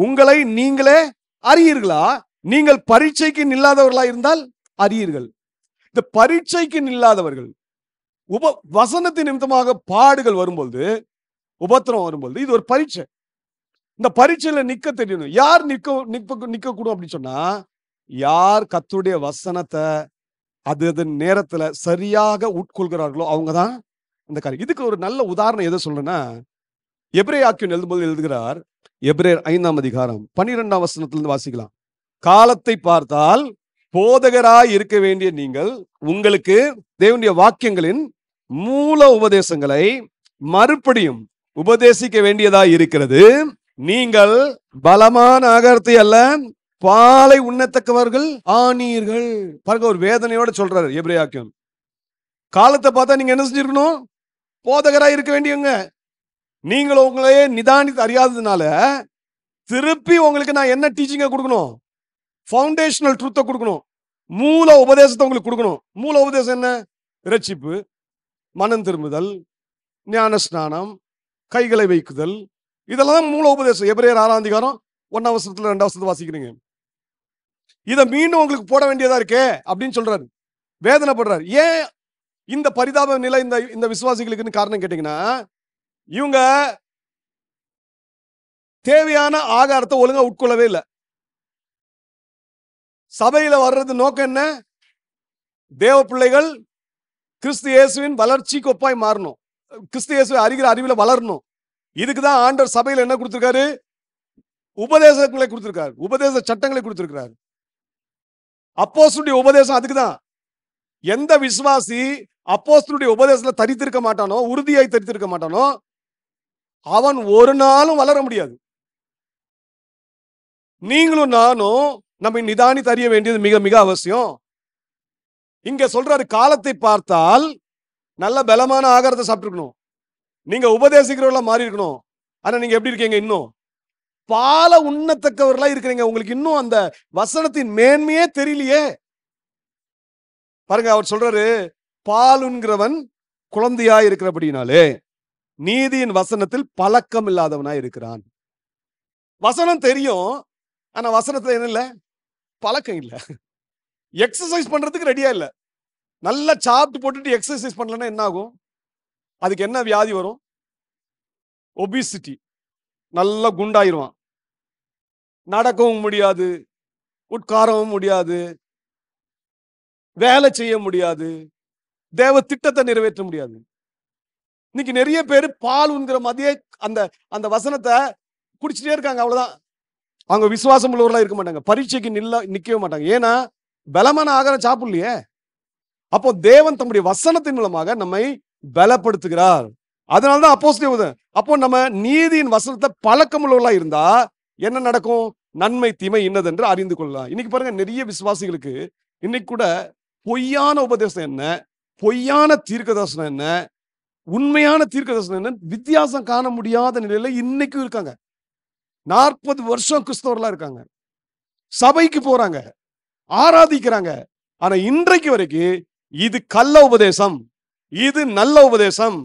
உங்களை நீங்களே அறியீர்களா? நீங்கள் பரீட்சைக்கு நில்லாதவர்களா இருந்தால் அறியீர்கள். இந்த பரீட்சைக்கு நில்லாதவர்கள் வசனத்தின் நிமித்தமாக பாடுகள் வரும்போது, உபத்திரம் வரும்போது, இது ஒரு பரீட்சை. இந்த பரீட்சையில நிக்க தெரியணும். யார் நிக்க கூடும் அப்படின்னு சொன்னா, யார் கர்த்தருடைய வசனத்தை அது நேரத்துல சரியாக உட்கொள்கிறார்களோ அவங்கதான் இந்த காரியம். இதுக்கு ஒரு நல்ல உதாரணம் எதை சொல்றேன்னா, எபிரேயர் எழுதும்போது எழுதுகிறார், எபிரேயர் 5ஆம் அதிகாரம் 12ஆம் வசனத்திலிருந்து வாசிக்கலாம். காலத்தை பார்த்தால் போதகராய் இருக்க வேண்டிய நீங்கள் உங்களுக்கு தேவனுடைய வாக்கியங்களின் மூல உபதேசங்களை மறுபடியும் உபதேசிக்க வேண்டியதாய் இருக்கிறது. நீங்கள் பலமான ஆகாரத்தை அல்ல பாலை உண்ணத்தக்கவர்கள் ஆனீர்கள். பாருங்க, ஒரு வேதனையோட சொல்றாரு எபிரேயர். காலத்தை பார்த்தா நீங்க என்ன செஞ்சிருக்கணும்? போதகராய் இருக்க வேண்டியவங்க. நீங்கள் உங்களையே நிதானித்து அறியாததுனால திருப்பி உங்களுக்கு நான் என்ன டீச்சிங்க கொடுக்கணும்? ஃபவுண்டேஷனல் ட்ரூத்தை கொடுக்கணும், மூல உபதேசத்தை உங்களுக்கு கொடுக்கணும். மூல உபதேசம் என்ன? இரட்சிப்பு, மனம் திரும்புதல், ஞான ஸ்நானம், கைகளை வைக்குதல், இதெல்லாம் மூல உபதேசம். எபிரேயர் 6ஆம் அதிகாரம் 1ஆம் வசனத்துல 2ஆம் வசனத்தை வாசிக்கிறீங்க. இதை மீண்டும் உங்களுக்கு போட வேண்டியதா இருக்கே அப்படின்னு சொல்றாரு, வேதனைப்படுறாரு. ஏன் இந்த பரிதாப நிலை இந்த விசுவாசிகளுக்குன்னு காரணம் கேட்டீங்கன்னா, இவங்க தேவையான ஆகாரத்தை ஒழுங்கா உட்கொள்ளவே இல்லை. சபையில வர்றது நோக்கம் என்ன? தேவ பிள்ளைகள் கிறிஸ்து இயேசுவின் வளர்ச்சிக்கு ஒப்பாய் மாறணும், கிறிஸ்து இயேசுவை அறிகிற அறிவில வளரணும். இதுக்குதான் ஆண்டவர் சபையில என்ன கொடுத்திருக்காரு? உபதேசங்களை கொடுத்திருக்காரு, உபதேச சட்டங்களை கொடுத்திருக்கிறார். அப்போஸ்தலருடைய உபதேசம் அதுக்குதான். எந்த விசுவாசி அப்போஸ்தலருடைய உபதேசத்துல தரித்திருக்க மாட்டானோ, உறுதியாய் தரித்திருக்க மாட்டானோ, அவன் ஒரு நாளும் வளர முடியாது. நீங்களும் நானும் நம்ம நிதானித்து அறிய வேண்டியது மிக மிக அவசியம். இங்க சொல்றாரு, காலத்தை பார்த்தால் நல்ல பலமான ஆகாரத்தை சாப்பிட்டுருக்கணும், நீங்க உபதேசிக்கிறவங்கள மாறி இருக்கணும். ஆனா நீங்க எப்படி இருக்கீங்க? இன்னும் பால உண்ணத்தக்கவர்களா இருக்கிறீங்க. உங்களுக்கு இன்னும் அந்த வசனத்தின் மேன்மையே தெரியலையே. பாருங்க, அவர் சொல்றாரு, பால் உண்கிறவன் குழந்தையாய் இருக்கிறபடினாலே நீதியின் வசனத்தில் பழக்கம் இல்லாதவனாய் இருக்கிறான். வசனம் தெரியும், ஆனா வசனத்துல என்ன இல்ல? பழக்கம் இல்ல. எக்ஸசைஸ் பண்றதுக்கு ரெடியா இல்ல. நல்லா சாப்பிட்டு போட்டுட்டு எக்ஸசைஸ் பண்ணலன்னா என்ன ஆகும்? அதுக்கு என்ன வியாதி வரும்? ஒபிசிட்டி. நல்லா குண்டாயிருவான். நடக்கவும் முடியாது, உட்காரவும் முடியாது, வேலை செய்ய முடியாது, தேவ திட்டத்தை நிறைவேற்ற முடியாது. இன்னைக்கு நிறைய பேர் பால் உண்கிற மதிய அந்த அந்த வசனத்தை குடிச்சிட்டே இருக்காங்க, அவ்வளவுதான். அவங்க விசுவாசம் உள்ளவர்களா இருக்க மாட்டாங்க. பரீட்சைக்கு நிக்கவே மாட்டாங்க. ஏன்னா பலமான ஆகாரம் சாப்பிடலையே. அப்போ தேவன் தம்முடைய வசனத்தின் மூலமாக நம்மை பலப்படுத்துகிறார். அதனாலதான் அப்போஸ்தலர், அப்போ நம்ம நீதியின் வசனத்தை பழக்கம் உள்ளவர்களா இருந்தா என்ன நடக்கும்? நன்மை தீமை இன்னதென்று அறிந்து கொள்ளலாம். இன்னைக்கு பாருங்க, நிறைய விசுவாசிகளுக்கு இன்னைக்கு கூட பொய்யான உபதேசம் என்ன, பொய்யான தீர்க்கதரிசனம் என்ன, உண்மையான தீர்க்கதரிசனம் என்ன வித்தியாசம் காண முடியாத நிலையில இன்னைக்கும் இருக்காங்க. 40 வருஷம் கிறிஸ்தவர்களா இருக்காங்க, சபைக்கு போறாங்க, ஆராதிக்கிறாங்க. ஆனா இன்றைக்கு வரைக்கும் இது கள்ள உபதேசம், இது நல்ல உபதேசம்,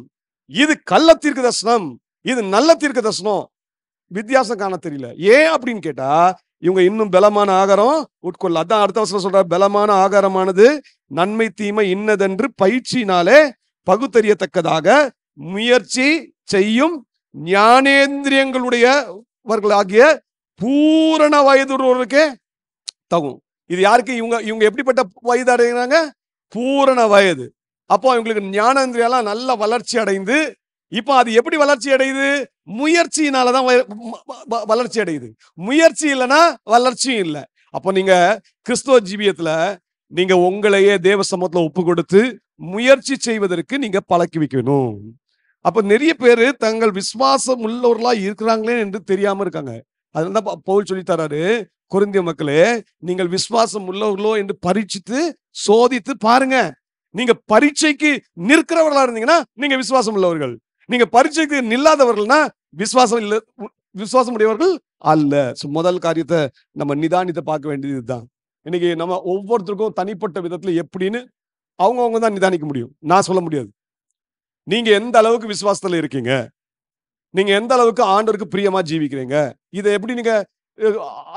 இது கள்ள தீர்க்கதரிசனம், இது நல்ல தீர்க்கதரிசனம் வித்தியாசம் காண தெரியல. ஏன் அப்படின்னு கேட்டா, இவங்க இன்னும் பலமான ஆகாரம் உட்கொள்ள. அதான் அடுத்த வசனம் சொல்றார், பலமான ஆகாரமானது நன்மை தீமை இன்னதென்று பயிற்சியினாலே பகுத்தறியத்தக்கதாக முயற்சி செய்யும் ஞானேந்திரியங்களுடையவர்களாகிய பூரண வயதுள்ளவர்களுக்கே தகும். இது யாருக்கு? இவங்க எப்படிப்பட்ட வயது அடைகிறாங்க? பூரண வயது. அப்போ இவங்களுக்கு ஞானேந்திரியெல்லாம் நல்ல வளர்ச்சி அடைந்து, இப்ப அது எப்படி வளர்ச்சி அடையுது? முயற்சியினாலதான் வளர்ச்சி அடையுது. முயற்சி இல்லைன்னா வளர்ச்சியும் இல்லை. அப்போ நீங்க கிறிஸ்துவ ஜீவியத்துல நீங்க உங்களையே தேவ சமூகத்துல ஒப்பு கொடுத்து முயற்சி செய்வதற்கு நீங்க பழக்கி வைக்கணும். அப்ப நிறைய பேரு தங்கள் விசுவாசம் உள்ளவர்களா இருக்கிறாங்களே என்று தெரியாம இருக்காங்க. அதனால பவுல் சொல்லி தராரு, கொரிந்திய மக்களே, நீங்கள் விசுவாசம் உள்ளவர்களோ என்று பரீட்சித்து சோதித்து பாருங்க. நீங்க பரீட்சைக்கு நிற்கிறவர்களா இருந்தீங்கன்னா நீங்க விசுவாசம் உள்ளவர்கள். நீங்க பரீட்சைக்கு நில்லாதவர்கள்னா விசுவாசம் உடையவர்கள் அல்ல. முதல் காரியத்தை நம்ம நிதானித்து பார்க்க வேண்டியது இதுதான். இன்னைக்கு நம்ம ஒவ்வொருத்தருக்கும் தனிப்பட்ட விதத்துல எப்படின்னு அவங்கவுங்க தான் நிதானிக்க முடியும், நான் சொல்ல முடியாது. நீங்க எந்த அளவுக்கு விசுவாசத்துல இருக்கீங்க, நீங்க எந்த அளவுக்கு ஆண்டவருக்கு பிரியமா ஜீவிக்கிறீங்க, இதை எப்படி நீங்க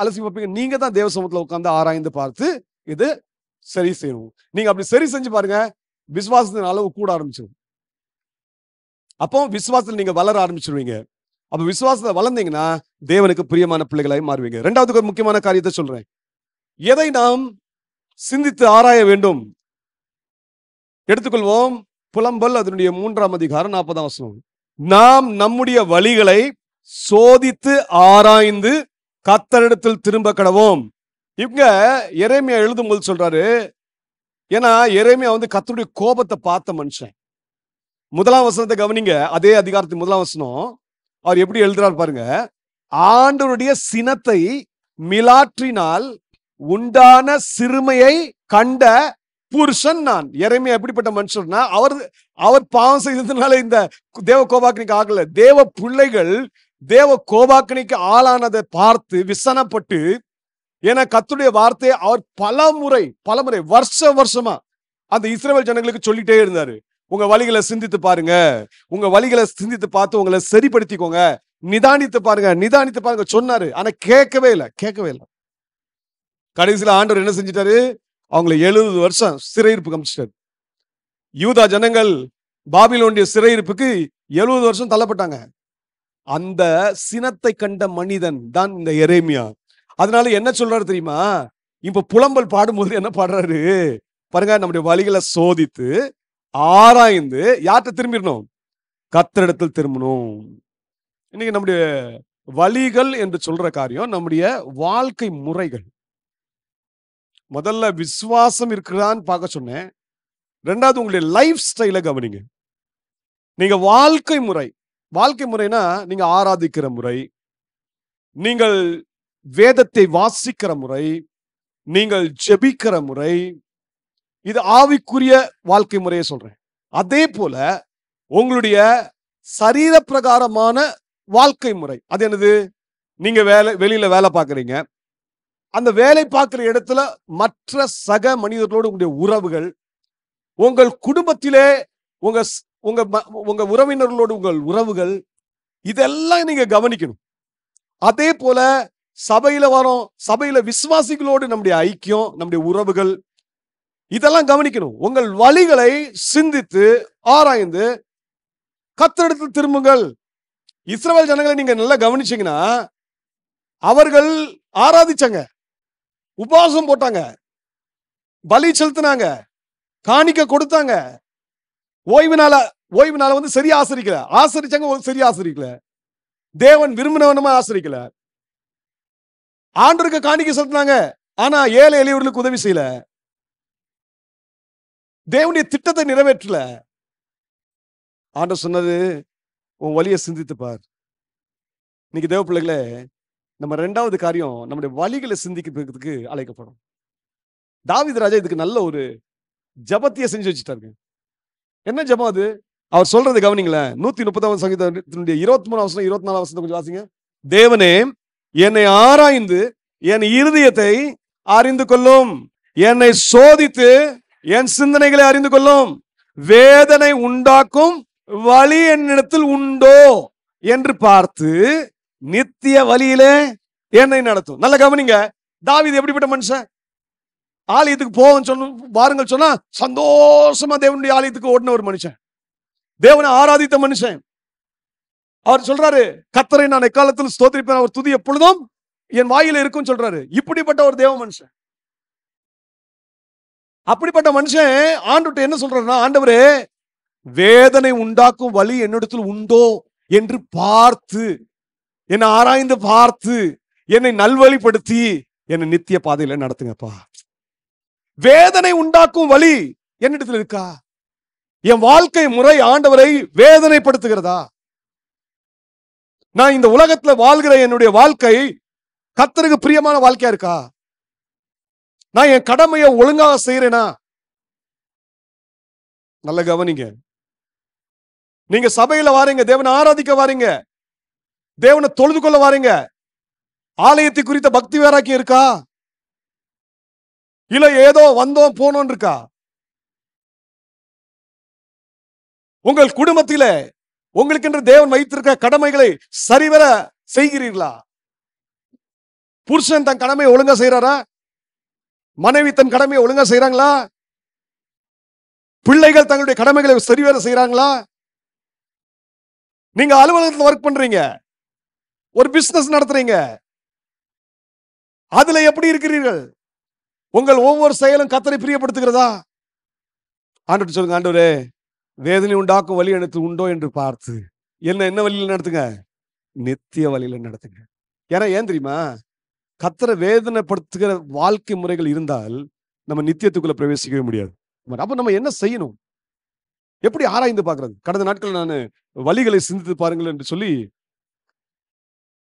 அலசி பார்ப்பீங்க? நீங்க தான் தேவ சமூகத்துல உட்கார்ந்து ஆராய்ந்து பார்த்து இது சரி செய்யணும். நீங்க அப்படி சரி செஞ்சு பாருங்க, விசுவாசத்தின் அளவு கூட ஆரம்பிச்சிடும். அப்போ விசுவாசத்தில் நீங்க வளர ஆரம்பிச்சிருவீங்க. அப்ப விசுவாசத்துல வளர்ந்தீங்கன்னா தேவனுக்கு பிரியமான பிள்ளைகளாய் மாறுவீங்க. இரண்டாவதுக்கு ஒரு முக்கியமான காரியத்தை சொல்றேன். எதை நாம் சிந்தித்து ஆராய வேண்டும்? எடுத்துக்கொள்வோம் புலம்பல், அதனுடைய 3ஆம் அதிகாரம் 40ஆம் வசனம். நாம் நம்முடைய வழிகளை சோதித்து ஆராய்ந்து கர்த்தரிடத்தில் திரும்ப கடவோம். இவங்க எரேமியா எழுதும் போது சொல்றாரு, ஏன்னா எரேமியா கர்த்தருடைய கோபத்தை பார்த்த மனுஷன். 1ஆம் வசனத்தை கவனிங்க, அதே அதிகாரத்தின் 1ஆம் வசனம். அவர் எப்படி எழுதுறார் பாருங்க, ஆண்டவருடைய சினத்தை மிலாற்றினால் உண்டான சிறுமையை கண்ட புருஷன் நான். எரேமியா எப்படிப்பட்ட மனுஷன்னா, அவர் பாவம் செய்ததுனால இந்த தேவ கோபாக்கினிக்கு ஆகல. தேவ பிள்ளைகள் தேவ கோபாக்கினிக்கு ஆளானதை பார்த்து விசனப்பட்டு, ஏன்னா கர்த்தருடைய வார்த்தையை அவர் பல முறை வருஷமா அந்த இஸ்ரவேல் ஜனங்களுக்கு சொல்லிட்டே இருந்தாரு. உங்க வழிகளை சிந்தித்து பாருங்க, உங்க வழிகளை சிந்தித்து பார்த்து உங்களை சரிப்படுத்திக்கோங்க, நிதானித்து பாருங்க சொன்னாரு. ஆனா கேட்கவே இல்லை. கடைசியில ஆண்டவர் என்ன செஞ்சிட்டாரு? அவங்களை 70 வருஷம் சிறையிருப்பு காமிச்சிட்டாரு. யூதா ஜனங்கள் பாபிலோனுடைய சிறையிருப்புக்கு 70 வருஷம் தள்ளப்பட்டாங்க. அந்த சினத்தை கண்ட மனிதன் தான் இந்த எரேமியா. அதனால என்ன சொல்றாரு தெரியுமா? இப்ப புலம்பல் பாடும்போது என்ன பாடுறாரு பாருங்க, நம்முடைய வழிகளை சோதித்து ஆராய்ந்து யார்கிட்ட திரும்பிடணும்? கர்த்தரிடத்தில் திரும்பணும். இன்னைக்கு நம்முடைய வழிகள் என்று சொல்ற காரியம் நம்முடைய வாழ்க்கை முறைகள். முதல்ல விசுவாசம் இருக்கிறான்னு பார்க்க சொன்னேன். ரெண்டாவது உங்களுடைய லைஃப் ஸ்டைல கவனிங்க. நீங்க வாழ்க்கை முறைனா நீங்க ஆராதிக்கிற முறை, நீங்கள் வேதத்தை வாசிக்கிற முறை, நீங்கள் ஜெபிக்கிற முறை, இது ஆவிக்குரிய வாழ்க்கை முறையை சொல்றேன். அதே போல உங்களுடைய சரீர பிரகாரமான வாழ்க்கை முறை அது என்னது? நீங்க வெளியில வேலை பார்க்குறீங்க. அந்த வேலை பார்க்கிற இடத்துல மற்ற சக மனிதர்களோடு உங்களுடைய உறவுகள், உங்கள் குடும்பத்திலே உங்க உங்க உங்க உறவினர்களோடு உங்கள் உறவுகள், இதெல்லாம் நீங்க கவனிக்கணும். அதே போல சபையில வரோம், சபையில விசுவாசிகளோடு நம்முடைய ஐக்கியம், நம்முடைய உறவுகள், இதெல்லாம் கவனிக்கணும். உங்கள் வழிகளை சிந்தித்து ஆராய்ந்து கர்த்தரிடத்தில் திரும்புங்கள். இஸ்ரவேல் ஜனங்களை நீங்க நல்லா கவனிச்சீங்கன்னா, அவர்கள் ஆராதிச்சாங்க, உபவாசம் போட்டாங்க, பலி செலுத்தினாங்க, காணிக்க கொடுத்தாங்க. ஓய்வு நாள வந்து சரியா ஆசரிச்சாங்க, சரியா ஆசரிக்கல. தேவன் விரும்பினவனமா ஆசரிக்கல. ஆண்டவருக்கு காணிக்க செலுத்தினாங்க, ஆனா ஏழை எளியவர்களுக்கு உதவி செய்யல. தேவனுடைய திட்டத்தை நிறைவேற்றல. ஆண்டவர் சொன்னது, உன் வழியை சிந்தித்து பார். இன்னைக்கு தேவ பிள்ளைகளே, நம்ம ரெண்டாவது காரியம் நம்முடைய வழிகளை சிந்திக்கிறதுக்கு அழைக்கப்படும். தாவீது ராஜா இதுக்கு நல்ல ஒரு ஜபத்தையே செஞ்சு வச்சுட்டாருங்க. என்ன ஜபம் அது? அவர் சொல்றது கவனிங்களேன். 130 சங்கீதத்தினுடைய 23 24 கொஞ்சம் வாசிங்க. தேவனே, என்னை ஆராய்ந்து என் இருதயத்தை அறிந்து கொள்ளும், என்னை சோதித்து என் சிந்தனைகளை அறிந்து கொள்ளும், வேதனை உண்டாக்கும் வழி என்னிடத்தில் உண்டோ என்று பார்த்து நித்திய வழியிலே என்னை நடத்தும். நல்ல கவனிங்க, தாவீது எப்படிப்பட்ட மனுஷன்? ஆலயத்துக்கு போவோம் பாருங்கள் சொன்னா சந்தோஷமா தேவனுடைய ஆலயத்துக்கு ஓடின ஒரு மனுஷன், தேவனை ஆராதித்த மனுஷன். அவர் சொல்றாரு, கர்த்தரை நான் எக்காலத்தில் ஸ்தோத்திரிப்பேன், அவர் துதி எப்பொழுதும் என் வாயில இருக்கும் சொல்றாரு. இப்படிப்பட்ட ஒரு தேவ மனுஷன், அப்படிப்பட்ட மனுஷன் ஆண்டவர்ட்ட என்ன சொல்றாருன்னா, ஆண்டவரே, வேதனை உண்டாக்கும் வழி என்னிடத்தில் உண்டோ என்று பார்த்து, என்னை ஆராய்ந்து பார்த்து, என்னை நல்வழிப்படுத்தி என்னை நித்திய பாதையில நடத்துங்கப்பா. வேதனை உண்டாக்கும் வழி என்னிடத்தில் இருக்கா? என் வாழ்க்கை முறை ஆண்டவரை வேதனைப்படுத்துகிறதா? நான் இந்த உலகத்துல வாழ்கிற என்னுடைய வாழ்க்கை கர்த்தருக்கு பிரியமான வாழ்க்கையா இருக்கா? நான் என் கடமையை ஒழுங்காக செய்யறேனா? நல்ல கவனிங்க. நீங்க சபையில வாரீங்க, தேவனை ஆராதிக்க வாரீங்க, தேவனை தொழுது கொள்ள வாரீங்க, ஆலயத்தை குறித்த பக்தி வைராக்கியம் இருக்கா? இல்ல ஏதோ வந்தோம் போனோம் இருக்கா? உங்கள் குடும்பத்தில உங்களுக்கு தேவன் வைத்திருக்க கடமைகளை சரிவர செய்கிறீர்களா? புருஷன் தன் கடமையை ஒழுங்கா செய்யறாரா? மனைவி தன் கடமையை ஒழுங்கா செய்யறாங்களா? பிள்ளைகள் தங்களுடைய கடமைகளை சரிவர செய்யறாங்களா? நீங்க அலுவலகத்தில் ஒர்க் பண்றீங்க, ஒரு பிசினஸ் நடத்துறீங்க, அதுல எப்படி இருக்கிறீர்கள்? உங்கள் ஒவ்வொரு செயலும் கர்த்தரை பிரியப்படுத்துகிறதா? ஆண்டவர்ட்ட சொல்லுங்க, ஆண்டவரே, வேதனை உண்டாக்கும் வழி எனக்கு உண்டோ என்று பார்த்து என்ன வழியில நடத்துங்க? நித்திய வழியில நடத்துங்க. ஏன்னா ஏன் தெரியுமா? கர்த்தரை வேதனைப்படுத்துகிற வாழ்க்கை முறைகள் இருந்தால் நம்ம நித்தியத்துக்குள்ள பிரவேசிக்கவே முடியாது. அப்ப நம்ம என்ன செய்யணும்? எப்படி ஆராய்ந்து பார்க்கிறது? கடந்த நாட்கள் நான் வழிகளை சிந்தித்து பாருங்கள் என்று சொல்லி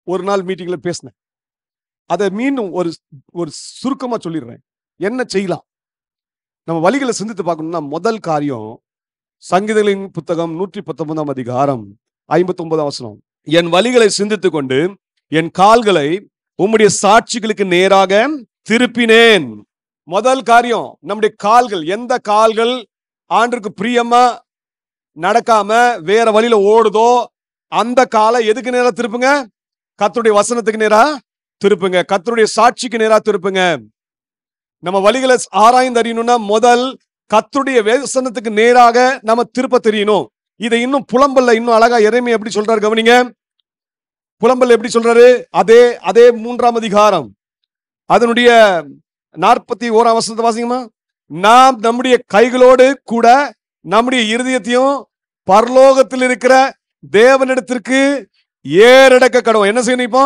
ஒரு நாள் மீட்டிங்ல பேசினேன். அதை மீண்டும் ஒரு சுருக்கமா சொல்லிடுறேன். என்ன செய்யலாம்? நம்ம வழிகளை சிந்தித்து பார்க்கணும்னா முதல் காரியம், சங்கீதங்களின் புத்தகம் 119 அதிகாரம் 59 என் வழிகளை சிந்தித்துக் கொண்டு என் கால்களை உம்முடைய சாட்சிகளுக்கு நேராக திருப்பினேன். முதல் காரியம், நம்முடைய கால்கள், எந்த கால்கள் ஆண்டவருக்கு பிரியமா நடக்காம வேற வழியில ஓடுதோ அந்த காலை எதுக்கு நேரா திருப்புங்க? கர்த்தருடைய வசனத்துக்கு நேரா திருப்புங்க, கர்த்தருடைய சாட்சிக்கு நேரா திருப்புங்க. நம்ம வழிகளை ஆராய்ந்து அறியணும்னா முதல் கர்த்தருடைய வசனத்துக்கு நேராக நம்ம திருப்ப தெரியணும். இதை இன்னும் புலம்பல்ல இன்னும் அழகா எரேமியா எப்படி சொல்றாரு கவனிங்க. புலம்பல் எப்படி சொல்றாரு? அதே 3 அதிகாரம் அதனுடைய 41 வாசிங்கம்மா. நாம் நம்முடைய கைகளோடு கூட நம்முடைய இருதயத்தையும் பரலோகத்தில் இருக்கிற தேவனிடத்திற்கு ஏறெடுக்க கடவும். என்ன செய்யணும்? இப்போ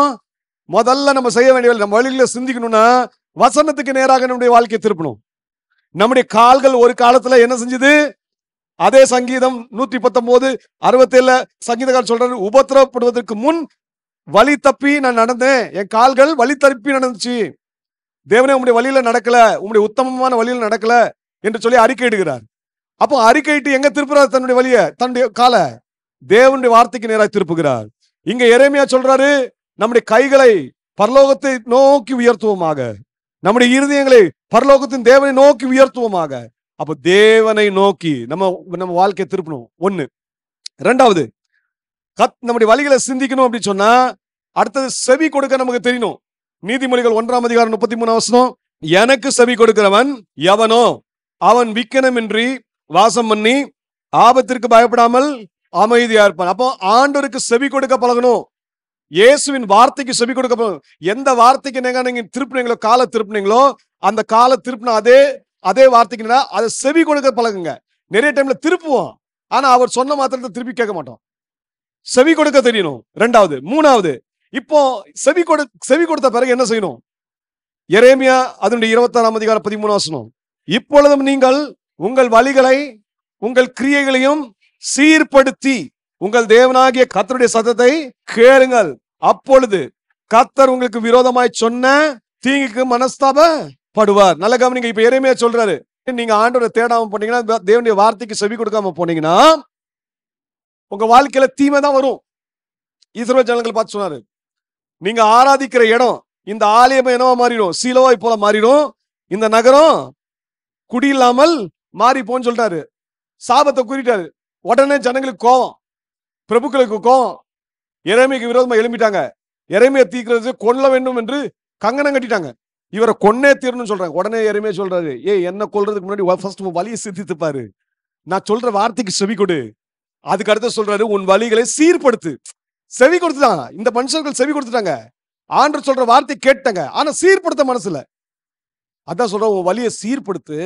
முதல்ல நம்ம செய்ய வேண்டிய நம்ம வழிகளை சிந்திக்கணும்னா வசனத்துக்கு நேராக நம்முடைய வாழ்க்கையை திருப்பணும். நம்முடைய கால்கள் ஒரு காலத்துல என்ன செஞ்சது? அதே சங்கீதம் 119:67 சங்கீதக்காரர் சொல்றாரு, உபத்திரவப்படுவதற்கு முன் வழி தப்பி நான் நடந்தேன், என் கால்கள் வழி தப்பி நடந்துச்சு. தேவனே, உங்களுடைய வழியில நடக்கல, உங்களுடைய உத்தமமான வழியில நடக்கல என்று சொல்லி அறிக்கையிடுகிறார். அப்போ அறிக்கையிட்டு எங்க திருப்புறார்? தன்னுடைய வழிய, தன்னுடைய காலை தேவனுடைய வார்த்தைக்கு நேராக திருப்புகிறார். இங்க எரேமியா சொல்றாரு, நம்முடைய கைகளை பரலோகத்தை நோக்கி உயர்த்துவோமாக. நம்முடைய இருதயங்களை பரலோகத்தின் தேவனை நோக்கி உயர்த்துவோமாக. அப்ப தேவனை நோக்கி நம்ம வாழ்க்கையை திருப்பணும். ஒண்ணு. ரெண்டாவது, நம்முடைய வழிகளை சிந்திக்கணும் அப்படின்னு சொன்னா அடுத்தது செவி கொடுக்க நமக்கு தெரியணும். நீதிமொழிகள் 1:33 எனக்கு செவி கொடுக்கிறவன் எவனோ அவன் விக்கனமின்றி வாசம் பண்ணி ஆபத்திற்கு பயப்படாமல் அமைதியா இருப்பான். அப்போ ஆண்டவருக்கு செவி கொடுக்க பழகணும். இயேசுவின் வார்த்தைக்கு செவி கொடுக்க பழகணும். எந்த வார்த்தைக்கு நீங்க திருப்பினீங்களோ, காலை திருப்பினீங்களோ, அந்த காலை திருப்பின அதே வார்த்தைக்கு அதை செவி கொடுக்க பழகுங்க. நிறைய டைம்ல திருப்புவோம், ஆனா அவர் சொன்ன மாத்திரத்தை திருப்பி கேட்க மாட்டோம். செவி கொடுக்க தெரியணும். ரெண்டாவது. மூணாவது, இப்போ செவி கொடுத்த பிறகு என்ன செய்யணும்? எரேமியா அதனுடைய 26:13 இப்பொழுதும் நீங்கள் உங்கள் வழிகளை உங்கள் கிரியைகளையும் சீர்படுத்தி உங்கள் தேவனாகிய கர்த்தருடைய சத்தத்தை கேளுங்கள். அப்பொழுது கர்த்தர் உங்களுக்கு விரோதமாய் சொன்ன தீங்குக்கு மனஸ்தாபப்படுவார். நல்ல கவனிங்க. இப்ப எரேமியா சொல்றாரு, நீங்க ஆண்டவரை தேடாம போனீங்கன்னா, தேவனுடைய வார்த்தைக்கு செவி கொடுக்காம போனீங்கன்னா உங்க வாழ்க்கையில தீமை தான் வரும். இஸ்ரவேல் ஜனங்கள் பார்த்து சொன்னாரு, நீங்க ஆராதிக்கிற இடம் இந்த ஆலயம் என்னவா மாறிடும்? சீலோவாய் போல மாறிடும். இந்த நகரம் குடியில்லாமல் மாறி போன்னு சொல்லிட்டாரு. சாபத்தை கூறிட்டாரு. உடனே ஜனங்களுக்கு கோபம், பிரபுக்களுக்கு கோபம். எரேமியாவுக்கு விரோதமா எழும்பிட்டாங்க. எரேமியா தீர்க்கிறது கொல்ல வேண்டும் என்று கங்கணம் கட்டிட்டாங்க. இவரை கொன்னே தீரணும்னு சொல்றாங்க. உடனே எரேமியா சொல்றாரு, என்ன கொல்றதுக்கு முன்னாடி ஃபர்ஸ்ட் வழியை சிந்தித்து பாரு, நான் சொல்ற வார்த்தைக்கு செவி கொடு. அதுக்கு அடுத்து சொல்றாரு, உன் வழிகளை சீர்படுத்து. செவி கொடுத்துட்டாங்க. இந்த மனுஷர்கள் செவி கொடுத்துட்டாங்க. ஆண்டவர் சொல்ற வார்த்தை கேட்டாங்க, ஆனா சீர்படுத்த மனசுல. அதான் சொல்ற, உன் வழியை சீர்படுத்து,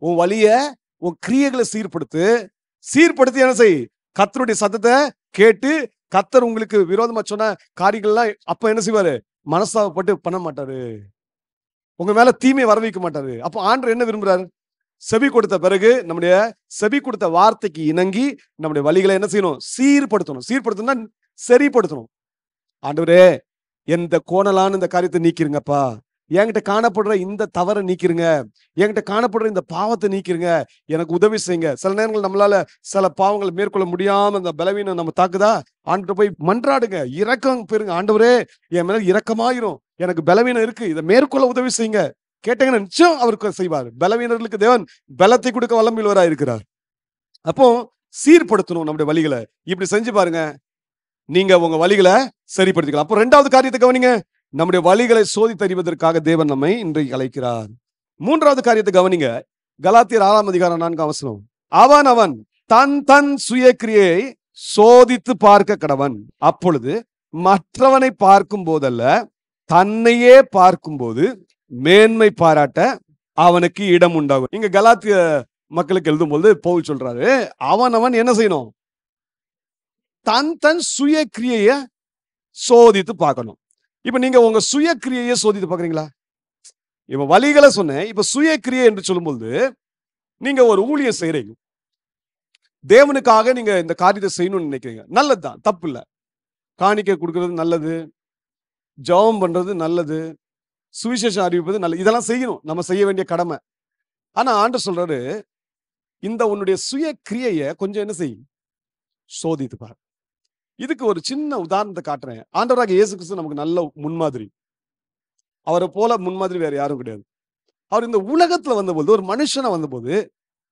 உன் கிரியைகளை சீர்படுத்தி என்ன செய்? கர்த்தருடைய சத்தத்தை கேட்டு கர்த்தர் உங்களுக்கு விரோதமா சொன்ன காரியங்கள்லாம் அப்ப என்ன செய்வாரு? மனஸ்தாபப்பட்டு பண்ண மாட்டாரு. உங்க மேல தீமை வர வைக்க மாட்டாரு. அப்ப ஆண்டவர் என்ன விரும்புறாரு? செவி கொடுத்த பிறகு நம்முடைய செவி கொடுத்த வார்த்தைக்கு இணங்கி நம்முடைய வழிகளை என்ன செய்யணும்? சீர்படுத்தணும். சரிப்படுத்தணும். ஆண்டவரே, எந்த கோணலான இந்த காரியத்தை நீக்கிருங்கப்பா. என்கிட்ட காணப்படுற இந்த தவறை நீக்கிருங்க. என்கிட்ட காணப்படுற இந்த பாவத்தை நீக்கிருங்க. எனக்கு உதவி செய்யுங்க. சில நேரங்கள் நம்மளால சில பாவங்களை மேற்கொள்ள முடியாம அந்த பலவீனம் நம்ம தாக்குதா, ஆண்டவரை போய் மன்றாடுங்க, இரக்கம் பெறுங்க. ஆண்டவரே, என் மேல இரக்கமாயிரும், எனக்கு பலவீனம் இருக்கு, இதை மேற்கொள்ள உதவி செய்யுங்க. கேட்டீங்கன்னா நிச்சயம் அவருக்கு செய்வார். பலவீனர்களுக்கு தேவன் பலத்தை கொடுக்க வல்லமையுள்ளவராய் இருக்கிறார். அப்போ சீர்படுத்தணும் நம்முடைய வழிகளை. இப்படி செஞ்சு பாருங்க, நீங்க உங்க வழிகளை சரிப்படுத்திக்கலாம். அப்போ ரெண்டாவது காரியத்தை கவனிங்க. நம்முடைய வழிகளை சோதித்தறிவதற்காக தேவன் நம்மை இன்றைக்கு அழைக்கிறார். மூன்றாவது காரியத்தை கவனிங்க. கலாத்தியர் 6:4 அவன் தன் சுய கிரியை சோதித்து பார்க்க கடவன். அப்பொழுது மற்றவனை பார்க்கும் போதல்ல, தன்னையே பார்க்கும் போது மேன்மை பாராட்ட அவனுக்கு இடம் உண்டாகும். இங்க கலாத்திய மக்களுக்கு எழுதும் போது பவுல் சொல்றாரு, அவன் என்ன செய்யணும்? தன் சுய கிரியைய சோதித்து பார்க்கணும். இப்ப நீங்க உங்க சுய கிரியையை சோதித்து பார்க்கறீங்களா? இப்ப வழிகளை சொன்னேன். இப்ப சுய கிரியை என்று சொல்லும்போது, நீங்க ஒரு ஊழியம் செய்றீங்க, தேவனுக்காக நீங்க இந்த காரியத்தை செய்யணும்னு நினைக்கிறீங்க. நல்லதுதான், தப்பு இல்ல. காணிக்கை கொடுக்கறது நல்லது, ஜெபம் பண்றது நல்லது, சுவிசேஷம் அறிவிப்பது நல்லது. இதெல்லாம் செய்யணும், நம்ம செய்ய வேண்டிய கடமை. ஆனா ஆண்டவர் சொல்றாரு, இந்த உன்னுடைய சுய கிரியையை கொஞ்சம் என்ன செய்யும்? சோதித்து பார். இதுக்கு ஒரு சின்ன உதாரணத்தை காட்டுறேன். ஆண்டவராக இயேசு கிறிஸ்து நமக்கு நல்ல முன்மாதிரி. அவரை போல முன்மாதிரி வேற யாரும் கிடையாது. அவர் இந்த உலகத்துல வந்தபோது, ஒரு மனுஷனா வந்தபோது,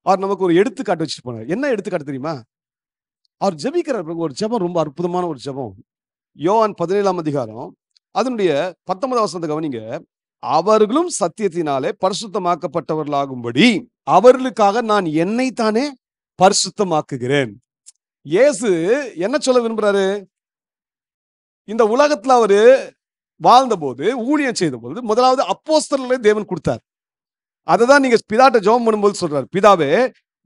அவர் நமக்கு ஒரு எடுத்துக்காட்டு வச்சுட்டு போனார். என்ன எடுத்துக்காட்டு தெரியுமா? அவர் ஜெபிக்கிற ஒரு ஜெபம், ரொம்ப அற்புதமான ஒரு ஜெபம். யோவான் 17 அதனுடைய 19 கவனிங்க. அவர்களும் சத்தியத்தினாலே பரிசுத்தமாக்கப்பட்டவர்களாகும்படி அவர்களுக்காக நான் என்னைத்தானே பரிசுத்தமாக்குகிறேன். இயேசு என்ன சொல்ல விரும்புறாரு? இந்த உலகத்துல அவரு வாழ்ந்த போது, ஊழியம் செய்த போது, முதலாவது அப்போஸ்தலர்களை தேவன் கொடுத்தார். அததான் நீங்க பிதாட்ட ஜெபம் பண்ணும்போது சொல்றாரு, பிதாவே,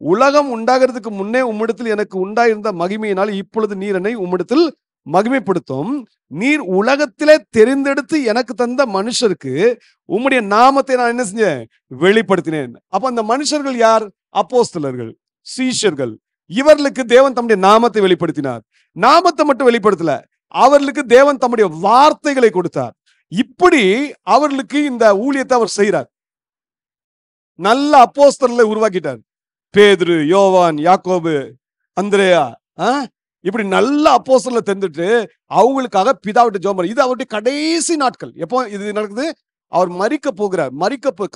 உலகம் உண்டாகிறதுக்கு முன்னே உம்மிடத்தில் எனக்கு உண்டாயிருந்த மகிமையினால் இப்பொழுது நீர் என்னை உம்மிடத்தில் மகிமைப்படுத்தும். நீர் உலகத்திலே தெரிந்தெடுத்து எனக்கு தந்த மனுஷருக்கு உம்முடைய நாமத்தை நான் என்ன செஞ்சேன்? வெளிப்படுத்தினேன். அப்ப அந்த மனுஷர்கள் யார்? அப்போஸ்தலர்கள், சீஷர்கள். இவர்களுக்கு தேவன் தம்முடைய நாமத்தை வெளிப்படுத்தினார். நாமத்தை மட்டும் வெளிப்படுத்தல, அவர்களுக்கு தேவன் தம்முடைய வார்த்தைகளை கொடுத்தார். இப்படி அவர்களுக்கு இந்த ஊழியத்தை அவர் செய்கிறார். நல்ல அப்போஸ்தலர்களை உருவாக்கிட்டார். பேதுரு, யோவான், யாக்கோபு, அந்திரேயா, இப்படி நல்ல அப்போஸ்தலரை தெரிந்துட்டு அவங்களுக்காக பிதாவிட்டு ஜெபம் பண்ண. இது அவருடைய கடைசி நாட்கள். எப்போ இது நடக்குது? அவர் மரிக்க போகிறார்.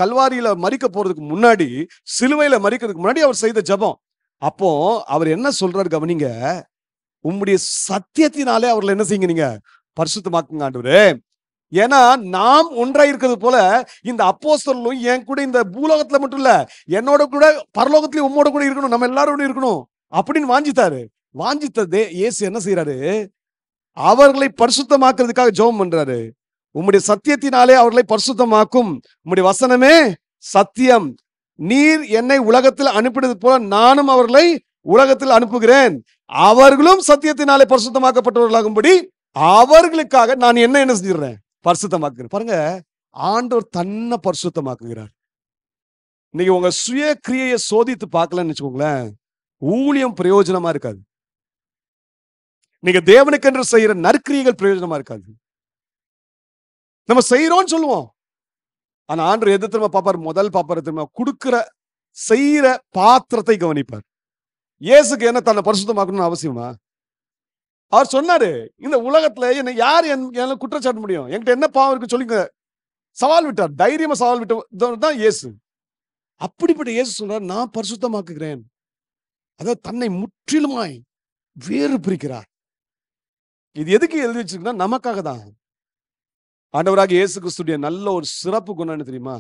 கல்வாரியில மரிக்க போறதுக்கு முன்னாடி, சிலுவையில மரிக்கிறதுக்கு முன்னாடி அவர் செய்த ஜெபம். அப்போ அவர் என்ன சொல்றாரு கவனிங்க. உம்முடைய சத்தியத்தினாலே அவர்களை என்ன செய்யுங்க, நீங்க பரிசுத்தமாக்குங்க ஆண்டவரே. ஏன்னா நாம் ஒன்றாய் இருக்கிறது போல இந்த அப்போஸ்தலர்களும் என் கூட இந்த பூலோகத்துல மட்டும் இல்ல, என்னோட கூட பரலோகத்திலயும் உம்மோட கூட இருக்கணும், நம்ம எல்லாரோட இருக்கணும் அப்படின்னு வாஞ்சித்தாரு. வாஞ்சித்ததே இயேசு என்ன செய்யறாரு? அவர்களை பரிசுத்தமாக்குறதுக்காக ஜெபம் பண்றாரு. உம்முடைய சத்தியத்தினாலே அவர்களை பரிசுத்தமாக்கும். உம்முடைய வசனமே சத்தியம். நீர் என்னை உலகத்தில் அனுப்பினது போல நானும் அவர்களை உலகத்தில் அனுப்புகிறேன். அவர்களும் சத்தியத்தினாலே பரிசுத்தமாக்கப்பட்டவர்களாகும்படி அவர்களுக்காக நான் என்ன செஞ்சிடறேன்? பரிசுத்தமாக்குறேன். பாருங்க, ஆண்டவர் தன்னை பரிசுத்தமாக்குகிறார். இன்னைக்கு உங்க சுய கிரியையை சோதித்து பார்க்கலன்னு வச்சுக்கோங்களேன், ஊழியம் பிரயோஜனமா இருக்காது. நீங்க தேவனுக்கென்று செய்யற நற்கிரியைகள் பிரயோஜனமா இருக்காது. நம்ம செய்யறோம்னு சொல்லுவோம், ஆனா ஆண்டவர் எது திரும்ப பாப்பார்? முதல் பாப்பார் திரும்ப கொடுக்கிற செய்யற பாத்திரத்தை கவனிப்பார். இயேசுக்கு என்ன தன்னை பரிசுத்தமாக்கணும்னு அவசியமா? அவர் சொன்னாரு, இந்த உலகத்துல என்ன யார் என்ன குற்றச்சாட்ட முடியும்? என்கிட்ட என்ன பாவம் இருக்கு சொல்லுங்க. சவால் விட்டார், தைரியமா சவால் விட்டதான் இயேசு. அப்படிப்பட்ட இயேசு சொல்றார், நான் பரிசுத்தமாக்குகிறேன். அதாவது தன்னை முற்றிலுமாய் வேறு பிரிக்கிறார். இது எதுக்கு எழுதி வச்சிருக்குன்னா நமக்காக தான். ஆண்டவராக இயேசு கிறிஸ்துடைய நல்ல ஒரு சிறப்பு குணம் என்ன தெரியுமா?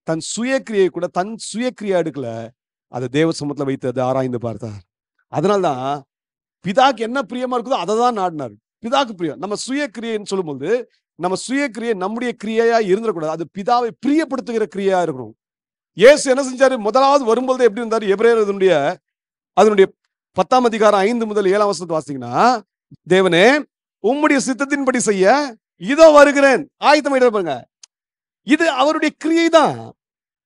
தன் சுயக்கிரியை கூட தன் சுயக்கிரியா எடுக்கல, அதை தேவ சமூகத்துல வைத்து அதை ஆராய்ந்து பார்த்தார். அதனால்தான் பிதாக்கு என்ன பிரியமா இருக்குதோ அதை தான் நாடினார். பிதாக்கு பிரியம். நம்ம சுயக்கிரியைன்னு சொல்லும்போது நம்ம சுயக்கிரியை நம்முடைய கிரியையா இருந்துடக்கூடாது, அது பிதாவை பிரியப்படுத்துகிற கிரியா இருக்கணும். இயேசு என்ன செஞ்சாரு? முதலாவது வரும்போது எப்படி இருந்தாரு? எபிரேயர் அதனுடைய 10ஆம் அதிகாரம் 5 முதல் 7ஆம் வசனத்தை வாசிங்கன்னா, தேவனே உம்முடைய சித்தத்தின்படி செய்ய இதோ வருகிறேன், ஆயத்தமாயிட்டு பாருங்க. இது அவருடைய கிரியை தான்.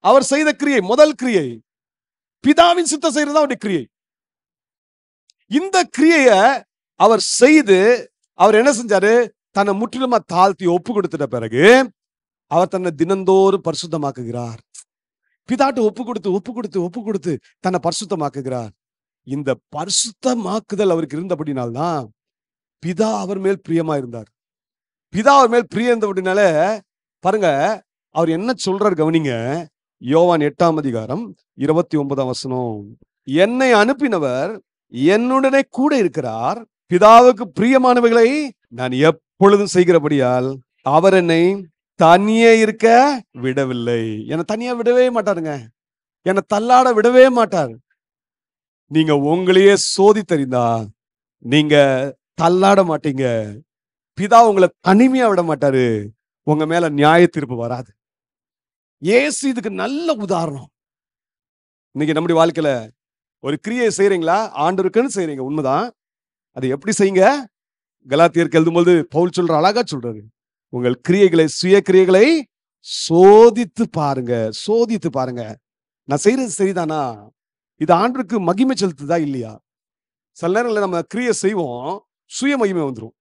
அவர் செய்த கிரியை, முதல் கிரியை. பிதாவின் சித்தம் செய்யறது அவருடைய கிரியை. இந்த கிரியைய அவர் செய்து அவர் என்ன செஞ்சாரு? தன்னை முற்றிலுமா தாழ்த்தி ஒப்பு கொடுத்துட்ட பிறகு அவர் தன்னை தினந்தோறும் பரிசுத்தமாக்குகிறார். பிதாட்டு ஒப்பு கொடுத்து தன்னை பரிசுத்தமாக்குகிறார். இந்த பரிசுத்தமாக்குதல் அவருக்கு இருந்தபடினால்தான் பிதா அவர் மேல் பிரியமா இருந்தார். பிதா அவர் மேல் பிரியம் இருந்தபடினால பாருங்க, அவர் என்ன சொல்றாரு கவனிங்க. யோவான் 8ஆம் அதிகாரம் 29ஆம் வசனம். என்னை அனுப்பினவர் என்னுடனே கூட இருக்கிறார். பிதாவுக்கு பிரியமானவைகளை நான் எப்பொழுதும் செய்கிறபடியால் அவர் என்னை தனியே இருக்க விடவில்லை. என்னை தனியா விடவே மாட்டாருங்க. என்னை தள்ளாட விடவே மாட்டார். நீங்க உங்களையே சோதித்தறிந்தா நீங்க தள்ளாட மாட்டீங்க. பிதா உங்களை தனிமையா விட மாட்டாரு. உங்க மேல நியாய தீர்ப்பு வராது. இயேசு இதுக்கு நல்ல உதாரணம். இன்னைக்கு நம்முடைய வாழ்க்கையில ஒரு கிரியை செய்யறீங்களா? ஆண்டவருக்குன்னு செய்யறீங்க, உண்மைதான். அது எப்படி செய்யுங்க? கலாத்தியருக்கு எழுதும்போது பவுல் சொல்ற அழகா சொல்றாரு, உங்கள் கிரியைகளை சுய கிரியைகளை சோதித்து பாருங்க. சோதித்து பாருங்க, நான் செய்யறது சரிதானா? இது ஆண்டவருக்கு மகிமை செலுத்துதா இல்லையா? சில நேரங்களில் நம்ம கிரியை செய்வோம், சுய மகிமை வந்துடும்.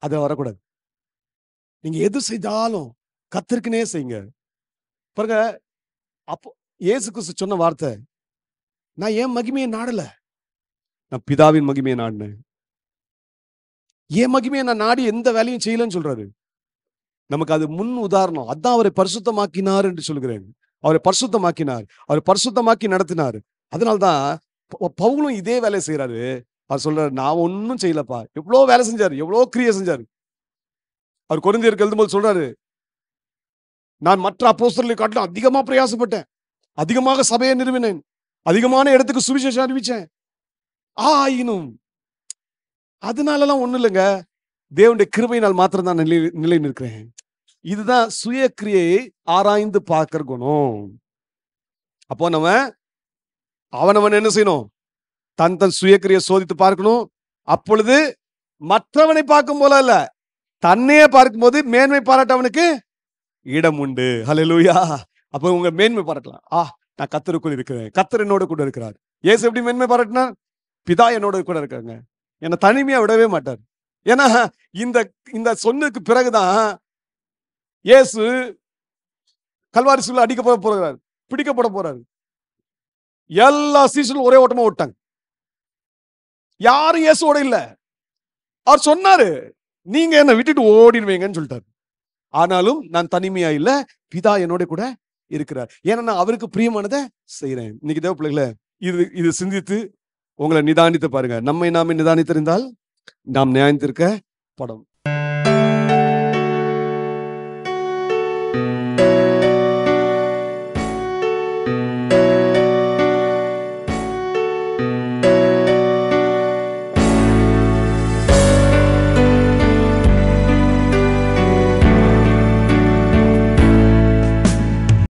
அது வரக்கூடாது. நீங்க எது செய்தாலும் கர்த்தருக்குனே செய்யுங்க. பாருங்க, அப்போ இயேசு கிறிஸ்து சொன்ன வார்த்தை, நான் என் மகிமையை நாடல, நான் பிதாவின் மகிமையை நாடினேன். என் மகிமையை நான் நாடி எந்த வேலையும் செய்யலன்னு சொல்றாரு. நமக்கு அது முன் உதாரணம். அதான் அவரை பரிசுத்தமாக்கினார் என்று சொல்கிறேன். அவரை பரிசுத்தமாக்கினார், அவரை பரிசுத்தமாக்கி நடத்தினார். அதனால்தான் பவுலும் இதே வேலையை செய்யறாரு. அவர் சொல்றாரு, நான் ஒன்னும் செய்யலப்பா. எவ்வளவு வேலை செஞ்சாரு, எவ்வளவு கிரியை செஞ்சாரு. அவர் கொரிந்தியருக்கு எழுதும்போது சொல்றாரு, நான் மற்ற அப்போஸ்தலர்களை காட்டிலும் அதிகமா பிரயாசப்பட்டேன், அதிகமாக சபையை நிறுவினேன், அதிகமான இடத்துக்கு சுவிசேஷம் அறிவிச்சேன். ஆயினும் அதனாலலாம் ஒண்ணும் இல்லைங்க, தேவனுடைய கிருபையினால் மாத்திரம் தான் நிலை நிற்கிறேன். இதுதான் சுய கிரியை ஆராய்ந்து பார்க்கிற குணம். அப்போ நம்ம அவனவன் என்ன செய்யணும்? தன் தன் சுயக்கிரியை சோதித்து பார்க்கணும். அப்பொழுது மற்றவனை பார்க்கும் போல இல்ல, தன்னையே பார்க்கும்போது மேன்மை பாராட்ட அவனுக்கு இடம் உண்டு. ஹல்லேலூயா. அப்ப உங்க மேன்மை பாராட்டலாம். நான் கர்த்தருக்குள் இருக்கிறேன், கர்த்தர் என்னோட கூட இருக்கிறார். இயேசு எப்படி மேன்மை பாராட்டினார்? பிதா என்னோட கூட இருக்காங்க, என்னை தனிமையா விடவே மாட்டார். ஏன்னா இந்த சொன்னதுக்கு பிறகுதான் இயேசு கல்வாரி சிலுவையில் அடிக்கப்பட போறார், பிடிக்கப்பட போறாரு. எல்லா சீசனும் ஒரே ஓட்டமா ஓட்டாங்க. யாரும் இயேசுவோட இல்ல. அவர் சொன்னாரு, நீங்க என்ன விட்டுட்டு ஓடிடுவீங்கன்னு சொல்லிட்டாரு. ஆனாலும் நான் தனிமையா இல்ல, பிதா என்னோட கூட இருக்கிறார். ஏன்னா நான் அவருக்கு பிரியமானதை செய்யறேன். இன்னைக்கு தேவ பிள்ளைகளே, இது சிந்தித்து உங்களை நிதானித்து பாருங்க. நம்மை நாமே நிதானித்திருந்தால் நாம் நியாயத்திற்கப்படும்.